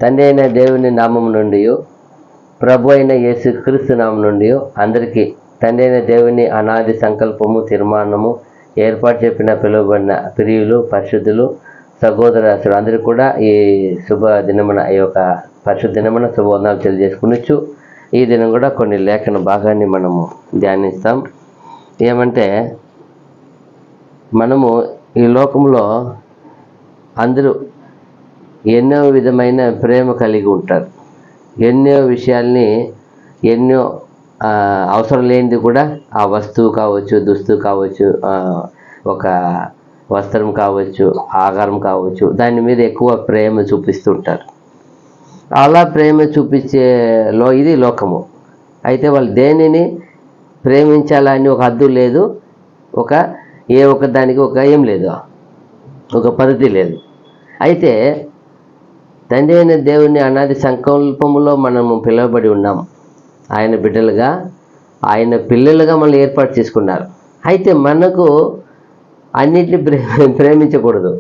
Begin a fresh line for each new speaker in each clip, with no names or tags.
తండ్రి అయిన దేవుని నామం నుండి ప్రభు అయిన యేసు క్రీస్తు నామం నుండి అందరికీ తండ్రి అయిన దేవుని అనాది సంకల్పము తీర్మానము ఏర్పాటు చెప్పిన పిలువబడిన ప్రియులు పరిశుద్ధులు సహోదరులు అందరికీ కూడా ఈ శుభ దినమున ఈ యొక్క పరిశుద్ధ దినమున శుభవందనాలు తెలియజేసుకునొచ్చు. ఈ దినం కూడా కొన్ని లేఖన భాగాన్ని మనము ధ్యానిస్తాం. ఏమంటే మనము ఈ లోకంలో అందరూ ఎన్నో విధమైన ప్రేమ కలిగి ఉంటారు. ఎన్నో విషయాల్ని ఎన్నో అవసరం లేనిది కూడా ఆ వస్తువు కావచ్చు, దుస్తువు కావచ్చు, ఒక వస్త్రం కావచ్చు, ఆహారం కావచ్చు, దాని మీద ఎక్కువ ప్రేమ చూపిస్తుంటారు. అలా ప్రేమ చూపించేలో ఇది లోకము. అయితే వాళ్ళు దేనిని ప్రేమించాలని ఒక హద్దు లేదు, ఒక దానికి ఏం లేదు, ఒక పద్ధతి లేదు. అయితే తండ్రి అయిన దేవుని అనాది సంకల్పములో మనము పిలువబడి ఉన్నాం. ఆయన బిడ్డలుగా, ఆయన పిల్లలుగా మనల్ని ఏర్పాటు చేసుకున్నారు. అయితే మనకు అన్నిటిని ప్రేమించకూడదు.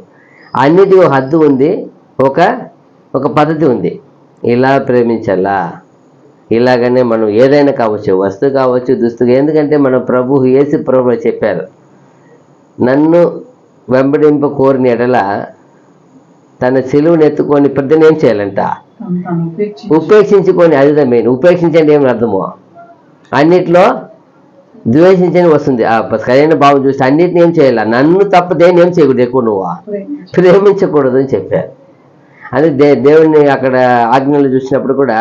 అన్నిటి ఒక హద్దు ఉంది, ఒక పద్ధతి ఉంది. ఇలా ప్రేమించాలా, ఇలాగనే మనం ఏదైనా కావచ్చు, వస్తువు కావచ్చు, దుస్తుగా. ఎందుకంటే మన యేసు ప్రభు చెప్పారు, నన్ను వెంబడింప కోరిన ఎడల తన సిలువను ఎత్తుకొని పెద్దన ఏం చేయాలంట, ఉపేక్షించుకొని. అది మెయిన్. ఉపేక్షించండి ఏమి అర్థమో, అన్నిట్లో ద్వేషించని వస్తుంది. సరైన భావం చూస్తే అన్నిటిని ఏం చేయాల, నన్ను తప్ప దేన్ని ఏం చేయకూడదు, ఎక్కువ నువ్వు ప్రేమించకూడదు అని చెప్పారు. అది దేవుడిని అక్కడ ఆజ్ఞలు చూసినప్పుడు కూడా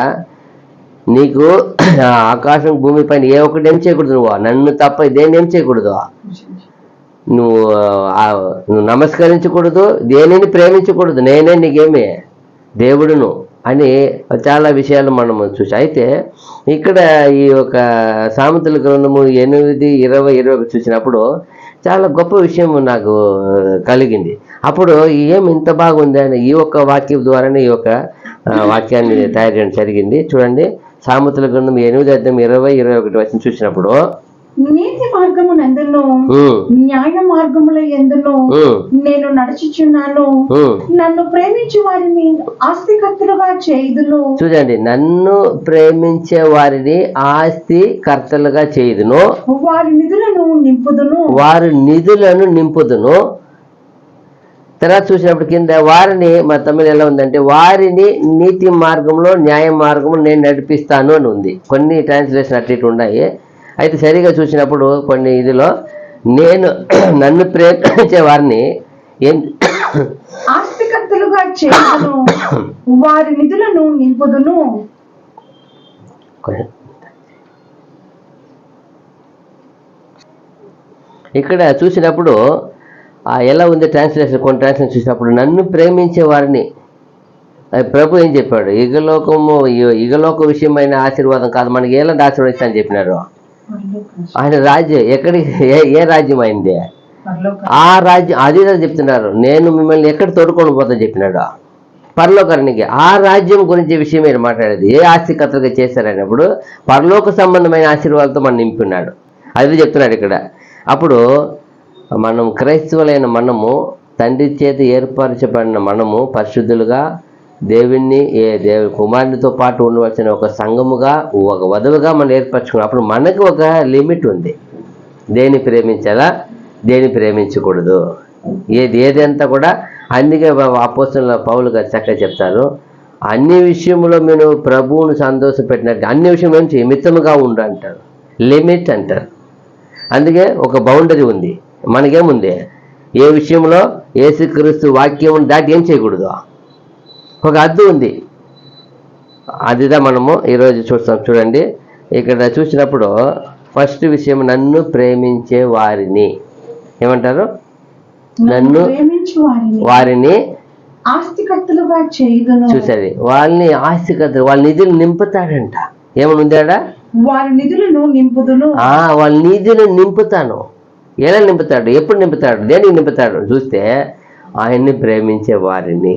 నీకు ఆకాశం భూమి పైన ఏ ఒక్కటి ఏం చేయకూడదు, నువ్వు నన్ను తప్ప దేన్ని ఏం చేయకూడదు, నువ్వు నమస్కరించకూడదు, దేనిని ప్రేమించకూడదు, నేనే నీకేమి దేవుడును అని చాలా విషయాలు మనము చూసి. అయితే ఇక్కడ ఈ యొక్క సామెతల గ్రంథము 8:20-21 చూసినప్పుడు చాలా గొప్ప విషయం నాకు కలిగింది. అప్పుడు ఏం ఇంత బాగుంది అని ఈ ఒక్క వాక్యం ద్వారానే ఈ యొక్క వాక్యాన్ని తయారు చేయడం జరిగింది. చూడండి, సామెతల గ్రంథం 8:20-21 చూసినప్పుడు,
నీతి మార్గము నందును న్యాయ మార్గముల యందును నేను నడుచుచున్నాను, నన్ను ప్రేమించే వారిని ఆస్తికర్తలుగా చేయుదును.
చూడండి, నన్ను ప్రేమించే వారిని ఆస్తి కర్తలుగా చేయుదును,
వారి నిధులను నింపుదును.
తర్వాత చూసినప్పుడు కింద వారిని, మా తమిళ ఎలా ఉందంటే, వారిని నీతి మార్గంలో న్యాయ మార్గంలో నేను నడిపిస్తాను అని ఉంది. కొన్ని ట్రాన్స్లేషన్ అట్లా ఉన్నాయి. అయితే సరిగా చూసినప్పుడు కొన్ని ఇదిలో నన్ను ప్రేమించే వారిని
ఆస్తికర్తలుగా చేయుదును, వారి నిధులను నింపుదును.
ఇక్కడ చూసినప్పుడు ఎలా ఉంది ట్రాన్స్లేషన్, కొన్ని ట్రాన్స్లేషన్ చూసినప్పుడు నన్ను ప్రేమించే వారిని, ప్రభు ఏం చెప్పాడు, ఇగలోక విషయమైన ఆశీర్వాదం కాదు, మనకి ఎలాంటి ఆశీర్వాదం అని చెప్పినారు. ఆయన రాజ్యం ఏ రాజ్యం అయింది, ఆ రాజ్యం. అది చెప్తున్నారు, నేను మిమ్మల్ని ఎక్కడ తోడుకొని పోతా చెప్పినాడు, పరలోకానికి. ఆ రాజ్యం గురించి విషయం మీరు మాట్లాడేది. ఏ ఆస్తికర్తలుగా చేశారన్నప్పుడు పరలోక సంబంధమైన ఆశీర్వాదాలతో మనం నింపున్నాడు. అది చెప్తున్నాడు ఇక్కడ. అప్పుడు మనం క్రైస్తవులైన మనము, తండ్రి చేత ఏర్పరచబడిన మనము పరిశుద్ధులుగా దేవుణ్ణి కుమారునితో పాటు ఉండవలసిన ఒక సంఘముగా, ఒక వధువుగా మనం ఏర్పరచుకున్నాం. అప్పుడు మనకు ఒక లిమిట్ ఉంది, దేన్ని ప్రేమించాలా, దేన్ని ప్రేమించకూడదు, ఏదంతా కూడా. అందుకే అపోస్తలుడైన పౌలు గారు చక్కగా చెప్తారు, అన్ని విషయంలో మీరు ప్రభువును సంతోషపెట్టినట్టు అన్ని విషయం ఏం మితముగా ఉండు అంటారు, లిమిట్ అంటారు. అందుకే ఒక బౌండరీ ఉంది. మనకేముంది, ఏ విషయంలో యేసుక్రీస్తు వాక్యం దాటి ఏం చేయకూడదు, ఒక హద్దు ఉంది. అదిదా మనము ఈరోజు చూస్తాం. చూడండి, ఇక్కడ చూసినప్పుడు ఫస్ట్ విషయం, నన్ను ప్రేమించే వారిని ఏమంటారు, నన్ను వారిని
ఆస్తికర్తలుగా చేయుదును.
చూసారు, వాళ్ళని ఆస్తికర్తలు, వాళ్ళ నిధులు నింపుతాడంట. ఏమని ఉందాడా,
వారి నిధులను నింపుదును.
వాళ్ళ నిధులను నింపుతాను. ఎలా నింపుతాడు, ఎప్పుడు నింపుతాడు, దేనికి నింపుతాడు చూస్తే, ఆయన్ని ప్రేమించే వారిని.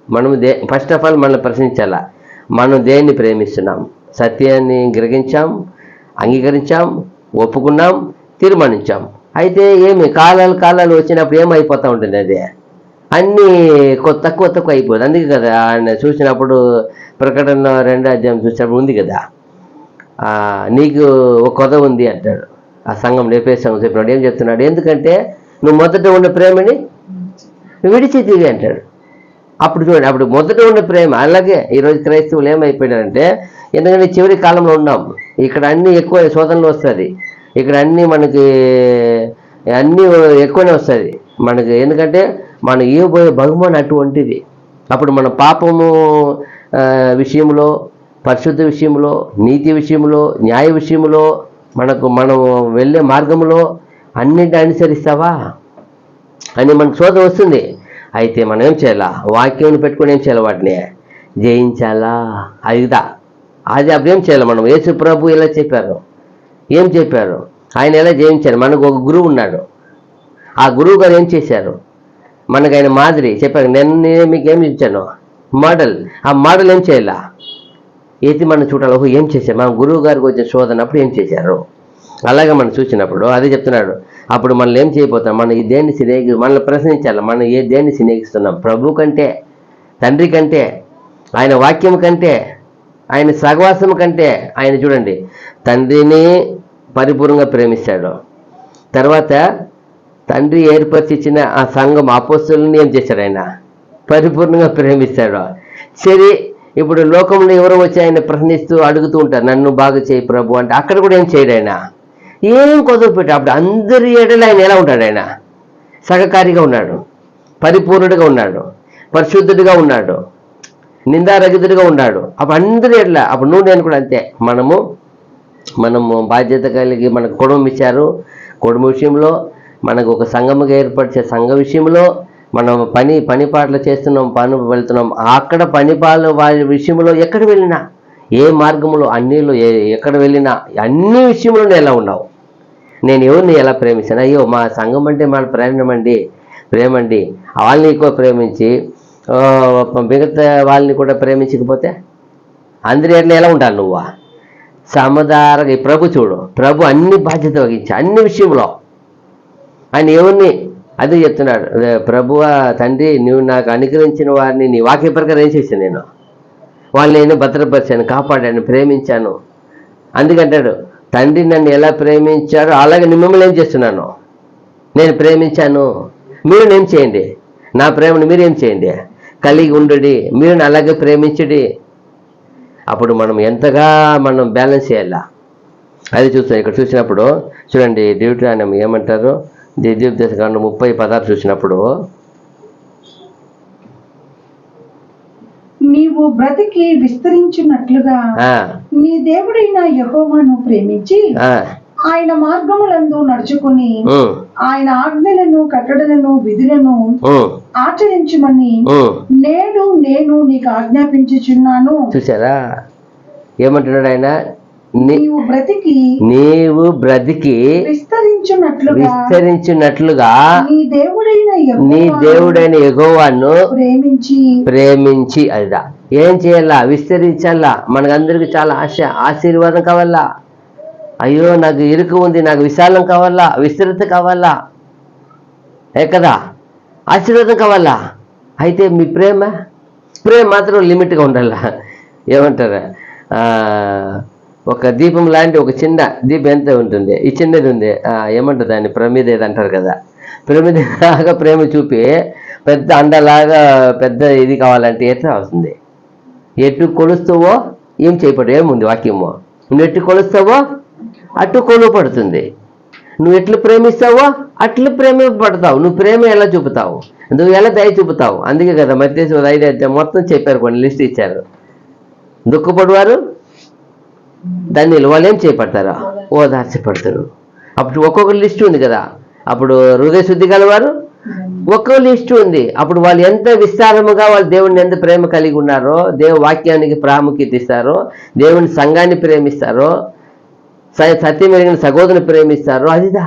మనము ఫస్ట్ ఆఫ్ ఆల్ మనల్ని ప్రశ్నించాలా, మనం దేన్ని ప్రేమిస్తున్నాం. సత్యాన్ని గ్రహించాం, అంగీకరించాం, ఒప్పుకున్నాం, తీర్మానించాం. అయితే కాలాలు వచ్చినప్పుడు ఏమైపోతూ ఉంటుంది, అదే అన్నీ తక్కువ తక్కువ అయిపోదు. అందుకే కదా ఆయన చూసినప్పుడు ప్రకటన 2వ అధ్యాయం చూసినప్పుడు ఉంది కదా, నీకు ఒక కొద ఉంది అంటాడు. ఆ సంఘం ఎఫెసు సంఘం చెప్పినాడు. ఏం చెప్తున్నాడు? ఎందుకంటే నువ్వు మొదట ఉన్న ప్రేమని విడిచితివి అంటాడు. అప్పుడు చూడండి, అప్పుడు మొదట ఉన్న ప్రేమ. అలాగే ఈరోజు క్రైస్తవులు ఏమైపోయినారంటే, ఎందుకంటే చివరి కాలంలో ఉన్నాం, ఇక్కడ అన్నీ ఎక్కువ శోధనలు వస్తుంది, ఇక్కడ అన్నీ మనకి అన్నీ ఎక్కువనే వస్తుంది మనకి. ఎందుకంటే మనం ఇవ్వబోయే బహుమానం అటువంటిది. అప్పుడు మన పాపము విషయంలో, పరిశుద్ధ విషయంలో, నీతి విషయంలో, న్యాయ విషయంలో, మనం వెళ్ళే మార్గంలో అన్నింటిని అనుసరిస్తావా అని మనకు శోధన వస్తుంది. అయితే మనం ఏం చేయాలా? వాక్యం పెట్టుకొని ఏం చేయాలి? వాటిని జయించాలా. అది అప్పుడు ఏం చేయాలి? మనం యేసు ప్రభు ఎలా చెప్పారు, ఏం చెప్పారు, ఆయన ఎలా జయించారు? మనకు ఒక గురువు ఉన్నాడు. ఆ గురువు గారు ఏం చేశారు? మనకు ఆయన మాదిరి చెప్పారు. నేను మీకు ఏం ఇచ్చాను? మోడల్. ఆ మోడల్ ఏం చేయాలా? ఏది మనం చూడాలి. ఏం చేశారు? మన గురువు గారికి వచ్చిన శోధనప్పుడు ఏం చేశారు? అలాగే మనం చూసినప్పుడు అదే చెప్తున్నాడు. అప్పుడు మనం ఏం చేయబోతాం? మనం ఈ దేన్ని మనల్ని ప్రశ్నించాలి. మనం దేన్ని స్నేహిస్తున్నాం? ప్రభు కంటే, తండ్రి కంటే, ఆయన వాక్యం కంటే, ఆయన సహవాసం కంటే. ఆయన చూడండి, తండ్రిని పరిపూర్ణంగా ప్రేమిస్తాడు. తర్వాత తండ్రి ఏర్పరిచిన ఆ సంఘం అపోస్తలుని ఏం చేశాడు? ఆయన పరిపూర్ణంగా ప్రేమిస్తాడు. సరే, ఇప్పుడు లోకంలో ఎవరో వచ్చి ఆయన ప్రశ్నిస్తూ అడుగుతూ ఉంటారు, నన్ను బాగా చేయి ప్రభు అంటే, అక్కడ కూడా ఏం చేయడు ఆయన, ఏం కుదరపెట్టాడు. అప్పుడు అందరి ఏడలో ఆయన ఎలా ఉంటాడు? ఆయన సహకారిగా ఉన్నాడు, పరిపూర్ణుడిగా ఉన్నాడు, పరిశుద్ధుడిగా ఉన్నాడు, నిందారహితుడిగా ఉన్నాడు. అప్పుడు అందరి ఏడల. అప్పుడు నువ్వు నేను కూడా అంతే. మనము బాధ్యత కలిగి మనకు కుటుంబం ఇచ్చారు. కుటుంబ విషయంలో, మనకు ఒక సంఘముగా ఏర్పరిచే సంఘ విషయంలో, మనం పని పాటలు చేస్తున్నాం, వెళ్తున్నాం. అక్కడ పనిపాల వారి విషయంలో ఎక్కడ వెళ్ళినా, ఏ మార్గంలో, అన్నిలో ఎక్కడ వెళ్ళినా, అన్ని విషయంలో ఎలా ఉన్నావు? నేను ఎవరిని ఎలా ప్రేమిస్తాను? అయ్యో, మా సంఘం అంటే మన ప్రేమండి వాళ్ళని ఎక్కువ ప్రేమించి మిగతా వాళ్ళని కూడా ప్రేమించకపోతే అందరి ఎట్లా ఎలా ఉండాలి? నువ్వు సమధారగా. ప్రభు చూడు, ప్రభు అన్ని బాధ్యత వహించి అన్ని విషయంలో ఆయన ఎవరిని అదే చెప్తున్నాడు. ప్రభువా తండ్రి, నువ్వు నాకు అనుగ్రహించిన వారిని నీ వాక్య ప్రకారం ఏం చేశాను? నేను వాళ్ళని నేను భద్రపరిచాను, కాపాడాను, ప్రేమించాను. అందుకంటాడు, తండ్రి నన్ను ఎలా ప్రేమించాడో అలాగే మిమ్మల్ని ఏం చేస్తున్నాను? నేను ప్రేమించాను. మీరు ఏం చేయండి? నా ప్రేమను మీరేం చేయండి? కలిగి ఉండుడి, మీరు అలాగే ప్రేమించడి. అప్పుడు మనం ఎంతగా బ్యాలెన్స్ చేయాలా అది చూస్తాం. ఇక్కడ చూసినప్పుడు చూడండి, డ్యూటరానమీ ఏమంటారు? ద్వితీయోపదేశకాండం 30:16 చూసినప్పుడు,
నీవు బ్రతికి విస్తరించినట్లుగా నీ దేవుడైన యెహోవాను ప్రేమించి ఆయన మార్గములందు నడుచుకుని ఆయన ఆజ్ఞలను, కట్టడలను, విధులను ఆచరించమని నేడు నేను నీకు ఆజ్ఞాపించుచున్నాను.
చూసారా ఏమంటున్నాడు ఆయన?
నీవు బ్రతికి
విస్తరించినట్లుగా నీ దేవుడైన యెహోవాను ప్రేమించి. అదిదా ఏం చేయాలా? విస్తరించాలా. మనకందరికి చాలా ఆశీర్వాదం కావాలా. అయ్యో, నాకు ఇరుకు ఉంది, నాకు విశాలం కావాలా, విస్తృత కావాలా, కదా, ఆశీర్వాదం కావాలా. అయితే మీ ప్రేమ మాత్రం లిమిట్గా ఉండాలా. ఏమంటారా? ఒక దీపం లాంటి ఒక చిన్న దీపం ఎంత ఉంటుంది? ఈ చిన్నది ఉంది, ఏమంటారు దాన్ని? ప్రమిద ఏదంటారు కదా. ప్రమిదలాగా ప్రేమ చూపి పెద్ద అండలాగా పెద్ద ఇది కావాలంటే ఎట్లా అవుతుంది? ఎటు కొలుస్తావో ఏం చేయబడు? ఏముంది వాక్యము? నువ్వు ఎటు కొలుస్తావో అటు కొలుపడుతుంది. నువ్వు ఎట్లు ప్రేమిస్తావో అట్లు ప్రేమ పడతావు. నువ్వు ప్రేమ ఎలా చూపుతావు, నువ్వు ఎలా దయ చూపుతావు. అందుకే కదా మత్తయి 5 మొత్తం చెప్పారు, కొన్ని లిస్ట్ ఇచ్చారు. దుఃఖపడువారు ధన్యులు, వాళ్ళు ఏం చేపడతారా? ఓదార్చపడతారు. అప్పుడు ఒక్కొక్క లిస్టు ఉంది కదా. అప్పుడు హృదయ శుద్ధి గలవారు ఒక్కో లిస్టు ఉంది. అప్పుడు వాళ్ళు ఎంత విస్తారముగా వాళ్ళు దేవుడిని ఎంత ప్రేమ కలిగి ఉన్నారో, వాక్యానికి ప్రాముఖ్యత ఇస్తారో, దేవుని సంఘాన్ని ప్రేమిస్తారో, సత్యం ఎరిగిన సహోదరుని ప్రేమిస్తారో, అదిదా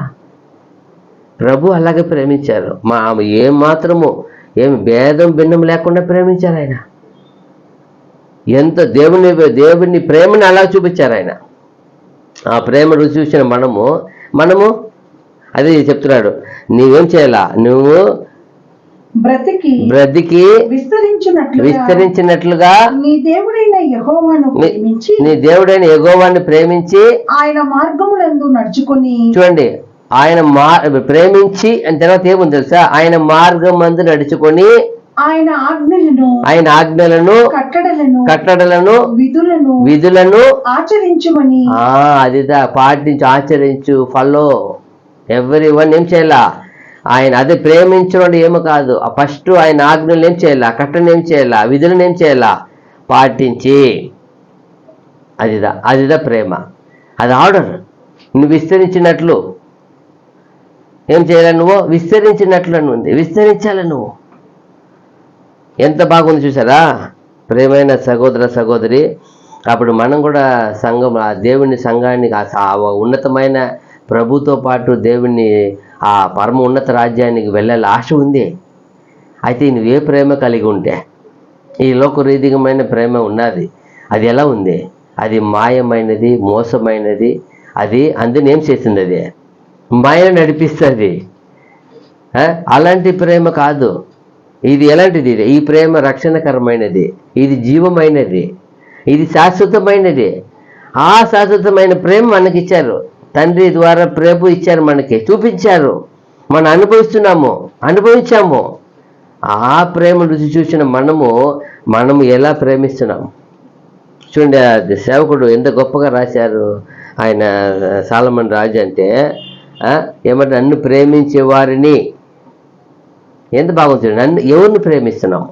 ప్రభు అలాగే ప్రేమించారు. ఏమాత్రము ఏమి భేదం భిన్నం లేకుండా ప్రేమించారు ఆయన. ఎంత దేవుని ప్రేమని అలా చూపించారు ఆయన. ఆ ప్రేమ రుచి చూసిన మనము అదే చెప్తున్నాడు, నీవేం చేయాలా? నువ్వు
బ్రతికి
విస్తరించినట్లుగా
నీ దేవుడైన
యెహోవాను ప్రేమించి
ఆయన మార్గములందు నడుచుకొని.
చూడండి, ఆయన ప్రేమించి అని తర్వాత ఏముంది తెలుసా? ఆయన మార్గం మందు నడుచుకొని
ఆయన
ఆజ్ఞలను కట్టడలను విధులను
ఆచరించుమని.
అదిదా పాటించు, ఆచరించు, ఫలో ఎవ్రీ వన్. ఏం చేయాలా? ఆయన అదే ప్రేమించడం ఏమో కాదు. ఫస్ట్ ఆయన ఆజ్ఞలు ఏం చేయాలా? కట్టను ఏం చేయాలా? విధులను ఏం చేయాలా? పాటించి. అదిదా ప్రేమ. అది ఆర్డర్. నువ్వు విస్తరించినట్లు ఏం చేయాలి? నువ్వు విస్తరించినట్లు అని ఉంది. విస్తరించాలి నువ్వు. ఎంత బాగుంది చూసారా ప్రేమైన సహోదర సహోదరి. అప్పుడు మనం కూడా సంఘం, ఆ దేవుని సంఘాన్ని, ఆ ఉన్నతమైన ప్రభుతో పాటు దేవుని ఆ పరమ ఉన్నత రాజ్యానికి వెళ్ళాలి ఆశ ఉంది. అయితే నువ్వే ప్రేమ కలిగి ఉంటే, ఈ లోకరీతికమైన ప్రేమ ఉన్నది, అది ఎలా ఉంది? అది మాయమైనది, మోసమైనది. అది అందుని ఏం చేసింది? అది మాయ నడిపిస్తుంది. అలాంటి ప్రేమ కాదు ఇది. ఎలాంటిది? ఈ ప్రేమ రక్షణకరమైనది, ఇది జీవమైనది, ఇది శాశ్వతమైనది. ఆ శాశ్వతమైన ప్రేమ మనకిచ్చారు. తండ్రి ద్వారా ప్రభు ఇచ్చారు, మనకి చూపించారు, మనం అనుభవించాము. ఆ ప్రేమ రుచి చూసిన మనము ఎలా ప్రేమిస్తున్నాం చూడండి. సేవకుడు ఎంత గొప్పగా రాశారు ఆయన, సాలమన్ రాజు అంటే ఏమంటే నన్ను ప్రేమించే వారిని. ఎంత బాగుంటుంది. ఎవరిని ప్రేమిస్తున్నాం?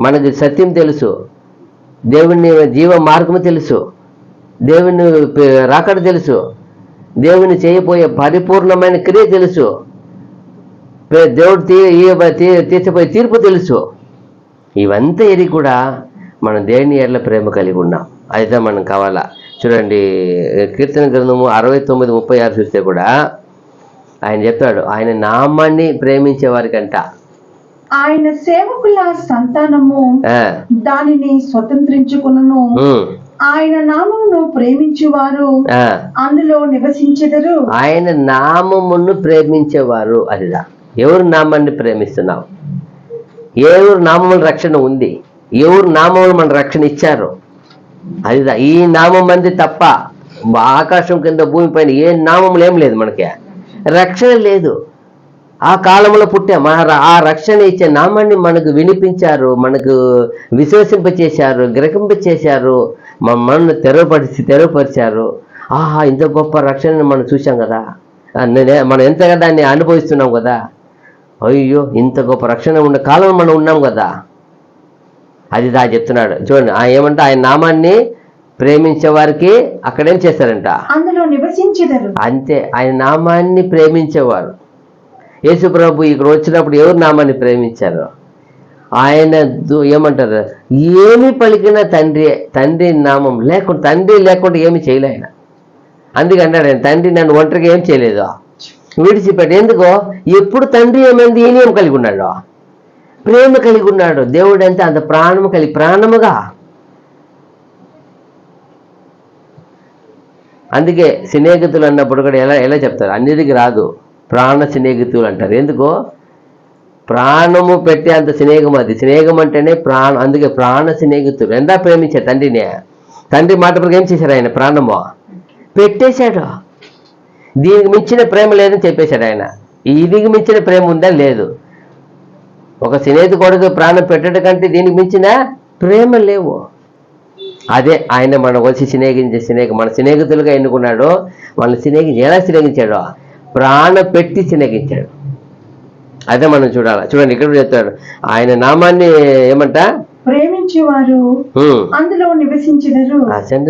మనకు సత్యం తెలుసు, దేవుని జీవ మార్గము తెలుసు, దేవుని రాకడ తెలుసు, దేవుని చేయబోయే పరిపూర్ణమైన క్రియ తెలుసు, దేవుడు తీర్చబోయే తీర్పు తెలుసు. ఇవంతా ఎరిగి కూడా మనం దేవుని ఎడల ప్రేమ కలిగి ఉన్నాం. అయితే మనం కావాలా? చూడండి, కీర్తన గ్రంథము 69:36 చూస్తే కూడా ఆయన చెప్తాడు, ఆయన నామాన్ని ప్రేమించే వారికంట,
ఆయన సేవకుల సంతానము దానిని స్వతంత్రించుకును, ఆయన నామమును ప్రేమించేవారు అందులో నివసించెదరు.
ఆయన నామమును ప్రేమించేవారు. అదిదా ఎవరు నామాన్ని ప్రేమిస్తున్నాం? ఎవరు నామముల రక్షణ ఉంది? ఎవరు నామములు మన రక్షణ ఇచ్చారు? అదిదా ఈ నామం మంది తప్ప ఆకాశం కింద భూమి పైన ఏ నామములు ఏం లేదు, మనకి రక్షణ లేదు. ఆ కాలంలో పుట్టాం, ఆ రక్షణ ఇచ్చే నామాన్ని మనకు వినిపించారు, మనకు విశ్వసింపచేశారు, గ్రహింపచేశారు, మనల్ని తెరవపరిచారు. ఇంత గొప్ప రక్షణని మనం చూసాం కదా, మనం ఎంతగా దాన్ని అనుభవిస్తున్నాం కదా. అయ్యో, ఇంత గొప్ప రక్షణ ఉన్న కాలంలో మనం ఉన్నాం కదా. అది చెప్తున్నాడు చూడండి. ఏమంటే ఆయన నామాన్ని ప్రేమించే వారికి అక్కడేం చేస్తారంట?
అందులో నివసించెదరు.
అంతే, ఆయన నామాన్ని ప్రేమించేవారు. యేసు ప్రభు ఇక్కడ వచ్చినప్పుడు ఎవరు నామాన్ని ప్రేమించారు? ఆయన ఏమంటారు? ఏమి పలికిన తండ్రి నామం లేకుండా, తండ్రి లేకుండా ఏమి చేయలే ఆయన. అందుకన్నాడు ఆయన, తండ్రి నన్ను ఒంటరిగా ఏం చేయలేదు, విడిచిపెట్టి. ఎందుకో ఎప్పుడు తండ్రి ఏమైంది? ఈయన ఏం కలిగి ఉన్నాడు? ప్రేమ కలిగి ఉన్నాడు. దేవుడు అంటే అంత ప్రాణముగా. అందుకే స్నేహితులు అన్నప్పుడు కూడా ఎలా చెప్తారు? అన్నిటికీ రాదు, ప్రాణ స్నేహితులు అంటారు. ఎందుకో ప్రాణము పెట్టే అంత స్నేహం అది. స్నేహం అంటేనే ప్రాణం. అందుకే ప్రాణ స్నేహితులు. ఎంత ప్రేమించారు తండ్రిని. తండ్రి మాట ప్రకారం ఏం చేశారు? ఆయన ప్రాణము పెట్టేశాడు. దీనికి మించిన ప్రేమ లేదని చెప్పేశాడు ఆయన. దీనికి మించిన ప్రేమ ఉందా? లేదు. ఒక స్నేహితు కొడుకు ప్రాణం పెట్టడం కంటే దీనికి మించిన ప్రేమ లేవు. అదే ఆయన మనం వచ్చి మన స్నేహితులుగా ఎన్నుకున్నాడు. వాళ్ళని ఎలా స్నేహించాడు? ప్రాణం పెట్టి స్నేహించాడు. అదే మనం చూడండి ఇక్కడ చెప్తాడు, ఆయన నామాన్ని ఏమంట
ప్రేమించేవారు అందులో నివసించెదరు.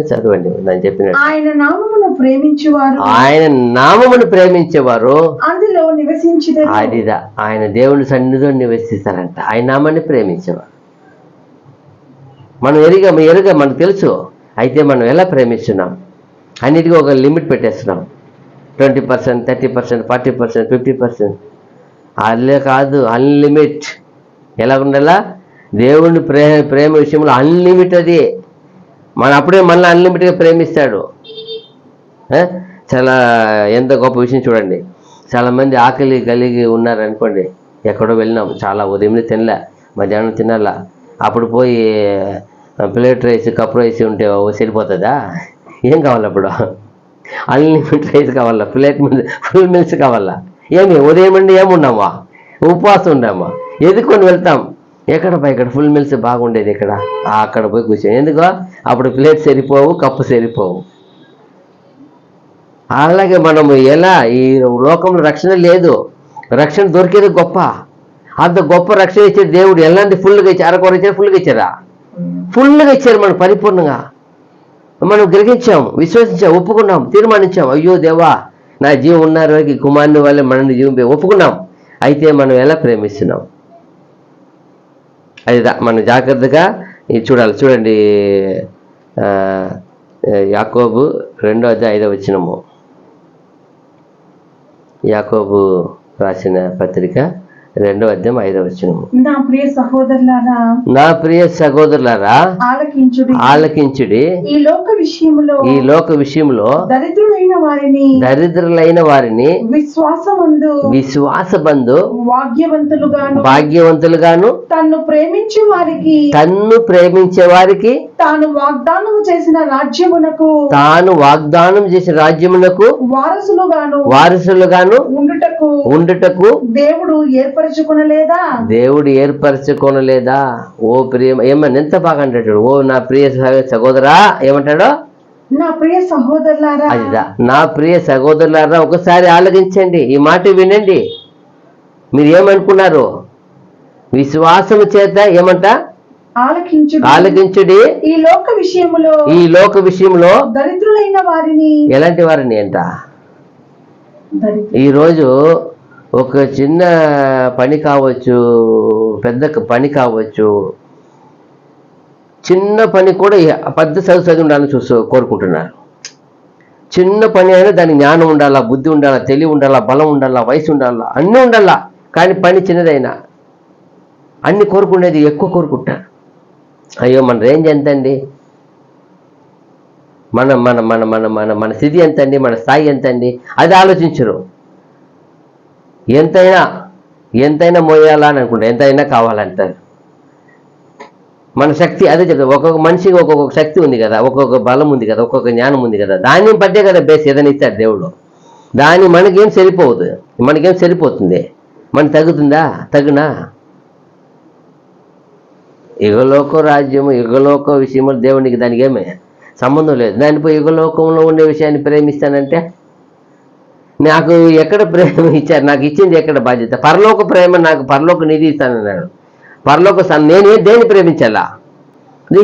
చదవండి నేను చెప్పినట్టు.
ఆయన నామమును
ప్రేమించేవారు
అందులో నివసించెదరు.
అదిదా ఆయన దేవుని సన్నిధిలో నివసిస్తారంట. ఆయన నామాన్ని ప్రేమించేవారు. మనం ఎరుగా మనకు తెలుసు. అయితే మనం ఎలా ప్రేమిస్తున్నాం? అన్నిటికీ ఒక లిమిట్ పెట్టేస్తున్నాం. 20%, 30%, 40%, 50%. అదే కాదు, అన్లిమిట్. ఎలా ఉండాలా? దేవుని ప్రేమ విషయంలో అన్లిమిట్. అది అప్పుడే మనల్ని అన్లిమిట్గా ప్రేమిస్తాడు. చాలా ఎంత గొప్ప విషయం చూడండి. చాలామంది ఆకలి కలిగి ఉన్నారనుకోండి, ఎక్కడో వెళ్ళినాం, చాలా ఉదయం తినలే, మధ్యాహ్నం తినాలా, అప్పుడు పోయి ప్లేట్ రైస్ కప్ రైస్ ఉంటే సరిపోతుందా? ఏం కావాలి అప్పుడు? అన్లిమిటెడ్ రైస్ కావాలా, ప్లేట్ ఫుల్ మీల్స్ కావాలా? ఏమి ఉదయం నుండి ఏమున్నామా? ఉపవాసం ఉన్నామా? ఎదుకొని వెళ్తాం. ఇక్కడ ఫుల్ మీల్స్ బాగుండేది, అక్కడ పోయి కూర్చొని ఎందుకో అప్పుడు ప్లేట్ సరిపోవు, కప్పు సరిపోవు. అలాగే మనము ఎలా ఈ లోకంలో రక్షణ లేదు, రక్షణ దొరికేది గొప్ప. అంత గొప్ప రక్షణ ఇచ్చే దేవుడు ఎలాంటి ఫుల్గా ఇచ్చారు? అరకొర ఇచ్చారు, ఫుల్గా ఇచ్చారా? ఫుల్గా ఇచ్చారు. మనం పరిపూర్ణంగా మనం గ్రహించాం, విశ్వసించాం, ఒప్పుకున్నాం, తీర్మానించాం. అయ్యో దేవా, నా జీవం ఉన్న రోజుకి కుమారుని వల్లే మనల్ని జీవం ఒప్పుకున్నాం. అయితే మనం ఎలా ప్రేమిస్తున్నాం? అది మనం జాగ్రత్తగా చూడాలి. చూడండి, యాకోబు 2:5 యాకోబు రాసిన పత్రిక 2:5.
నా ప్రియ సహోదరులారా,
నా ప్రియ సహోదరులారా, ఆలకించుడి.
ఈ లోక విషయములో
దరిద్రులైన వారిని విశ్వాసమందు భాగ్యవంతులుగాను
తన్ను
ప్రేమించే వారికి
తాను వాగ్దానం చేసిన రాజ్యమునకు వారసులుగాను ఉండుటకు దేవుడు ఏర్పరచుకొనలేదా? ఓ ప్రియ, ఏమన్నా ఎంత బాగా అంటాడు, ఓ నా ప్రియ సహోదరా, ఏమంటాడో, నా ప్రియ సహోదరులారా.
అదిదా, నా ప్రియ సహోదరులారా, ఒకసారి ఆలోచించండి, ఈ మాట వినండి. మీరు ఏమనుకున్నారు? విశ్వాసము చేత ఏమంట? ఆలకించుడి. ఈ లోక విషయంలో
దరిద్రులైన వారిని.
ఎలాంటి వారిని అంట? ఈరోజు ఒక చిన్న పని కావచ్చు, పెద్ద పని కావచ్చు, చిన్న పని కూడా పెద్ద చదువు ఉండాలని కోరుకుంటున్నారు. చిన్న పని అయినా దానికి జ్ఞానం ఉండాలా, బుద్ధి ఉండాలా, తెలివి ఉండాలా, బలం ఉండాలా, వయసు ఉండాలా, అన్నీ ఉండాలా. కానీ పని చిన్నదైనా అన్ని కోరుకునేది ఎక్కువ కోరుకుంటారు. అయ్యో, మన రేంజ్ ఎంత అండి, మన మన మన మన మన మన స్థితి ఎంత అండి, మన స్థాయి ఎంత అండి, అది ఆలోచించరు. ఎంతైనా మోయాలా అని అనుకుంటారు, ఎంతైనా కావాలంటారు. మన శక్తి అదే చెప్తారు. ఒక్కొక్క మనిషికి ఒక్కొక్క శక్తి ఉంది కదా, ఒక్కొక్క బలం ఉంది కదా, ఒక్కొక్క జ్ఞానం ఉంది కదా, దాన్ని బట్టే కదా బేస్ ఏదైనా ఇస్తాడు దేవుడు. దాన్ని మనకేం సరిపోతుంది? మనకి తగునా? యుగలోక రాజ్యము, యుగలోక విషయంలో దేవునికి దానికి ఏమే సంబంధం లేదు. దానిపై యుగలోకంలో ఉండే విషయాన్ని ప్రేమిస్తానంటే నాకు ఎక్కడ ప్రేమ ఇచ్చారు? నాకు ఇచ్చింది ఎక్కడ బాధ్యత? పరలోక ప్రేమ, నాకు పరలోక నిధి ఇస్తానన్నాడు. నేను దేన్ని ప్రేమించాలా?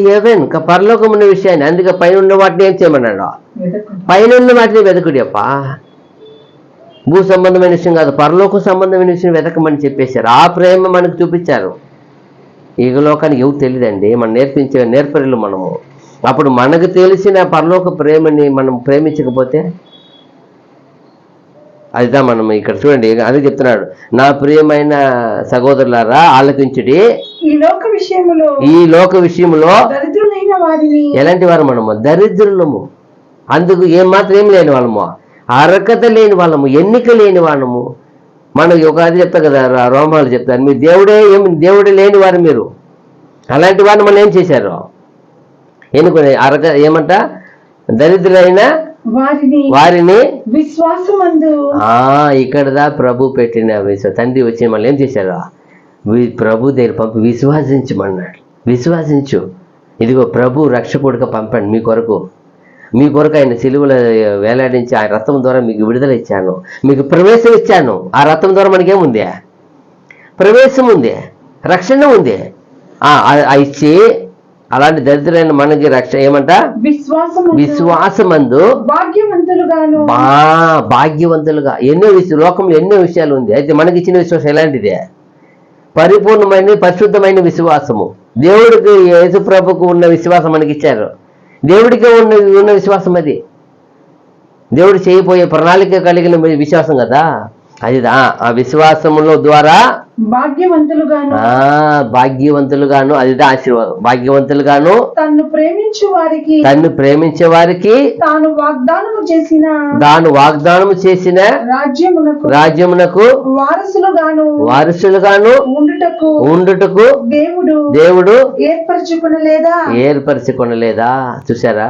హెవెన్, పరలోకం ఉన్న విషయాన్ని. అందుకే పైన ఉన్న వాటిని ఏం చేయమన్నాడు? పైన ఉన్న వాటిని వెతకుడి అప్ప. భూ సంబంధమైన విషయం కాదు, పరలోక సంబంధమైన విషయం వెతకమని చెప్పేశారు. ఆ ప్రేమ మనకు చూపించారు. ఈ లోకానికి ఎవరు తెలియదండి, మనం నేర్పరిలు మనము. అప్పుడు మనకు తెలిసిన పరలోక ప్రేమని మనం ప్రేమించకపోతే అదిదా మనం ఇక్కడ చూడండి, అదే చెప్తున్నాడు, నా ప్రియమైన సహోదరులారా ఆలకించుడి. ఈ లోక విషయంలో ఎలాంటి వారు మనము? దరిద్రులము. అందుకు ఏం లేని వాళ్ళము, అర్హత లేని వాళ్ళము, ఎన్నిక లేని వాళ్ళము. మనకి ఒక అది చెప్తా కదా, రోమాలు చెప్తారు, మీరు దేవుడే లేని వారు మీరు. అలాంటి వారిని మనం ఏం చేశారు? ఎన్నుకునే ఏమంట? దరిద్రులైన వారిని
విశ్వాసమందు.
ఇక్కడదా ప్రభు పెట్టిన తండ్రి వచ్చి మళ్ళీ ఏం చేశారు? ప్రభు దగ్గర పంపి విశ్వాసించమన్నాడు. విశ్వాసించు, ఇదిగో ప్రభు రక్షకుడిగా పంపాడు మీ కొరకు ఆయన సిలువలో వేలాడించి ఆ రథం ద్వారా మీకు విడుదల ఇచ్చాను, మీకు ప్రవేశం ఇచ్చాను. ఆ రథం ద్వారా మనకేముంది? ప్రవేశం ఉంది, రక్షణ ఉంది. ఇచ్చి అలాంటి దరిద్రులైన మనకి రక్షణ ఏమంట? విశ్వాసమందు భాగ్యవంతులుగా. లోకంలో ఎన్నో విషయాలు ఉంది. అయితే మనకి ఇచ్చిన విశ్వాసం ఎలాంటిదే? పరిపూర్ణమైన పరిశుద్ధమైన విశ్వాసము. దేవుడికి, యేసుప్రభుకు ఉన్న విశ్వాసం మనకి ఇచ్చారు. దేవుడికి ఉన్న విశ్వాసం అది. దేవుడు చేయబోయే ప్రణాళిక కలిగిన విశ్వాసం కదా అది. ఆ విశ్వాసములో ద్వారా
భాగ్యవంతులుగాను
భాగ్యవంతులుగాను, అది ఆశీర్వాదం. భాగ్యవంతులుగాను
తన్ను ప్రేమించే వారికి
తాను వాగ్దానము చేసిన రాజ్యమునకు వారసులుగాను ఉండుటకు దేవుడు ఏర్పరచుకొనలేదా? చూసారా?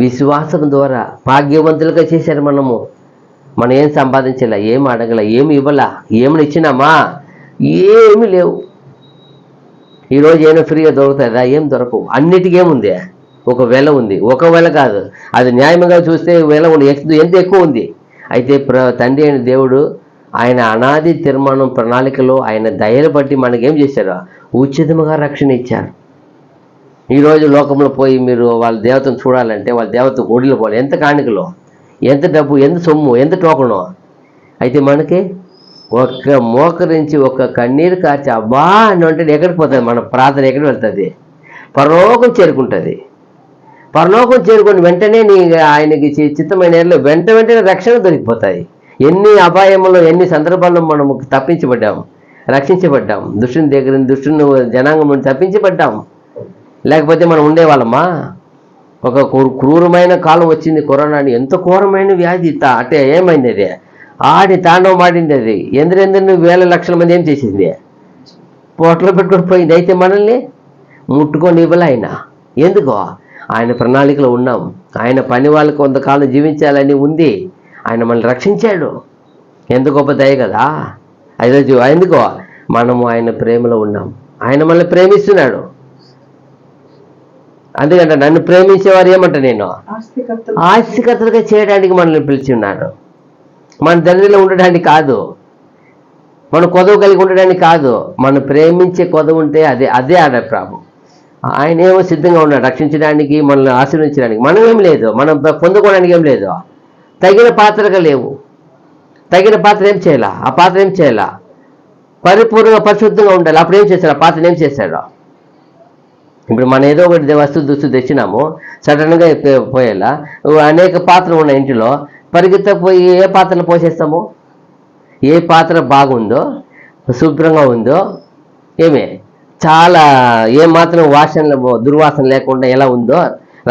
విశ్వాసం ద్వారా భాగ్యవంతులుగా చేశారు. మనం ఏం సంపాదించాల, ఏం అడగల, ఏమి ఇవ్వాల, ఏమైనా ఇచ్చినామా? ఏమి లేవు. ఈరోజు ఏమైనా ఫ్రీగా దొరుకుతుందా? ఏం దొరకవు. అన్నిటికీ ఏముంది? ఒక వెల ఉంది. ఒక వెల కాదు, అది న్యాయంగా చూస్తే వెల ఉంది, ఎంత ఎక్కువ ఉంది. అయితే తండ్రి అయిన దేవుడు ఆయన అనాది తీర్మానం ప్రణాళికలో ఆయన దయను బట్టి మనకేం చేశారు? ఉచితముగా రక్షణ ఇచ్చారు. ఈరోజు లోకంలో పోయి మీరు వాళ్ళ దేవతను చూడాలంటే వాళ్ళ దేవత గుడిలో పోవాలి. ఎంత కాணிకలో, ఎంత డబ్బు, ఎంత సొమ్ము, ఎంత టోకను. అయితే మనకి ఒక్క మోకరించి ఒక్క కన్నీరు కార్చి అబ్బా అని అంటే ఎక్కడికి పోతుంది? మన ప్రార్థన ఎక్కడికి వెళ్తుంది? పరలోకం చేరుకుంటుంది. పరలోకం చేరుకుని వెంటనే ఆయనకి చిత్తమైన వెంటనే రక్షణ దొరికిపోతాయి. ఎన్ని అపాయములో, ఎన్ని సందర్భాల్లో మనము తప్పించబడ్డాము, రక్షించబడ్డాం. దుష్టుని జనాంగం నుండి తప్పించబడ్డాం. లేకపోతే మనం ఉండేవాళ్ళమా? ఒక క్రూరమైన కాలం వచ్చింది, కరోనాని. ఎంత ఘోరమైన వ్యాధి. అంటే ఏమైంది? అది ఆడి తాండవం ఆడింది. అది ఎందరెందరిని వేల లక్షల మంది ఏం చేసింది? పోట్లో పెట్టుకొని పోయింది. అయితే మనల్ని ముట్టుకొని ఇవ్వలే ఆయన. ఎందుకో? ఆయన ప్రణాళికలో ఉన్నాం. ఆయన పని వాళ్ళకి కొంతకాలం జీవించాలని ఉంది. ఆయన మనల్ని రక్షించాడు. ఎంత గొప్ప దయ కదా అది. ఎందుకో? మనము ఆయన ప్రేమలో ఉన్నాం. ఆయన మనల్ని ప్రేమిస్తున్నాడు. అందుకంటే నన్ను ప్రేమించేవారు ఏమంట నేను ఆస్తికర్తలుగా చేయడానికి మనల్ని పిలిచి ఉన్నాడు. మన దరిద్రలో ఉండడానికి కాదు, మన కొదవ కలిగి ఉండడానికి కాదు. మనం ప్రేమించే కొదవ ఉంటే అదే ఆడప్రాభం. ఆయన ఏమో సిద్ధంగా ఉన్నాడు రక్షించడానికి, మనల్ని ఆశీర్వదించడానికి. మనం ఏం లేదు, మనం పొందుకోవడానికి ఏం లేదు. తగిన పాత్రగా లేవు. తగిన పాత్ర ఏం చేయాలా? ఆ పాత్ర ఏం చేయాలా? పరిపూర్ణంగా పరిశుద్ధంగా ఉండాలి. అప్పుడు ఏం చేశాడు? ఆ పాత్ర ఏం చేశాడు? ఇప్పుడు మనం ఏదో ఒకటి దుస్తు తెచ్చినాము, సడన్గా పోయేలా అనేక పాత్రలు ఉన్నాయి ఇంటిలో. పరిగెత్తపోయి ఏ పాత్రలు పోసేస్తాము? ఏ పాత్ర బాగుందో, శుభ్రంగా ఉందో, చాలా ఏమాత్రం దుర్వాసన లేకుండా ఎలా ఉందో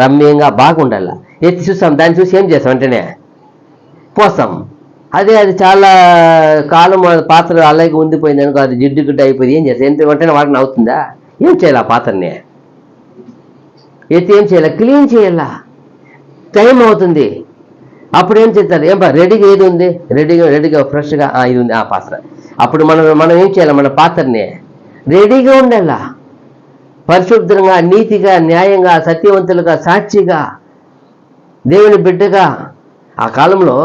రమ్యంగా బాగుండాల ఎత్తి చూస్తాం. దాన్ని చూసి ఏం చేస్తాం? వెంటనే పోస్తాం. అది చాలా కాలం పాత్ర అలాగే ఉండిపోయింది అనుకో, అది జిడ్డు గిడ్డ అయిపోయింది. ఏం చేస్తాం? ఎంత వెంటనే వాడిని అవుతుందా? ఏం చేయాలి? ఆ పాత్రని ఎత్తి ఏం చేయాలి? క్లీన్ చేయాలా? టైం అవుతుంది. అప్పుడు ఏం చేస్తారు? రెడీగా ఏది ఉంది? రెడీగా ఫ్రెష్గా ఇది ఉంది ఆ పాత్ర. అప్పుడు మనం ఏం చేయాలి? మన పాత్రని రెడీగా ఉండాలా, పరిశుద్ధంగా, నీతిగా, న్యాయంగా, సత్యవంతులుగా, సాక్షిగా, దేవుని బిడ్డగా. ఆ కాలంలో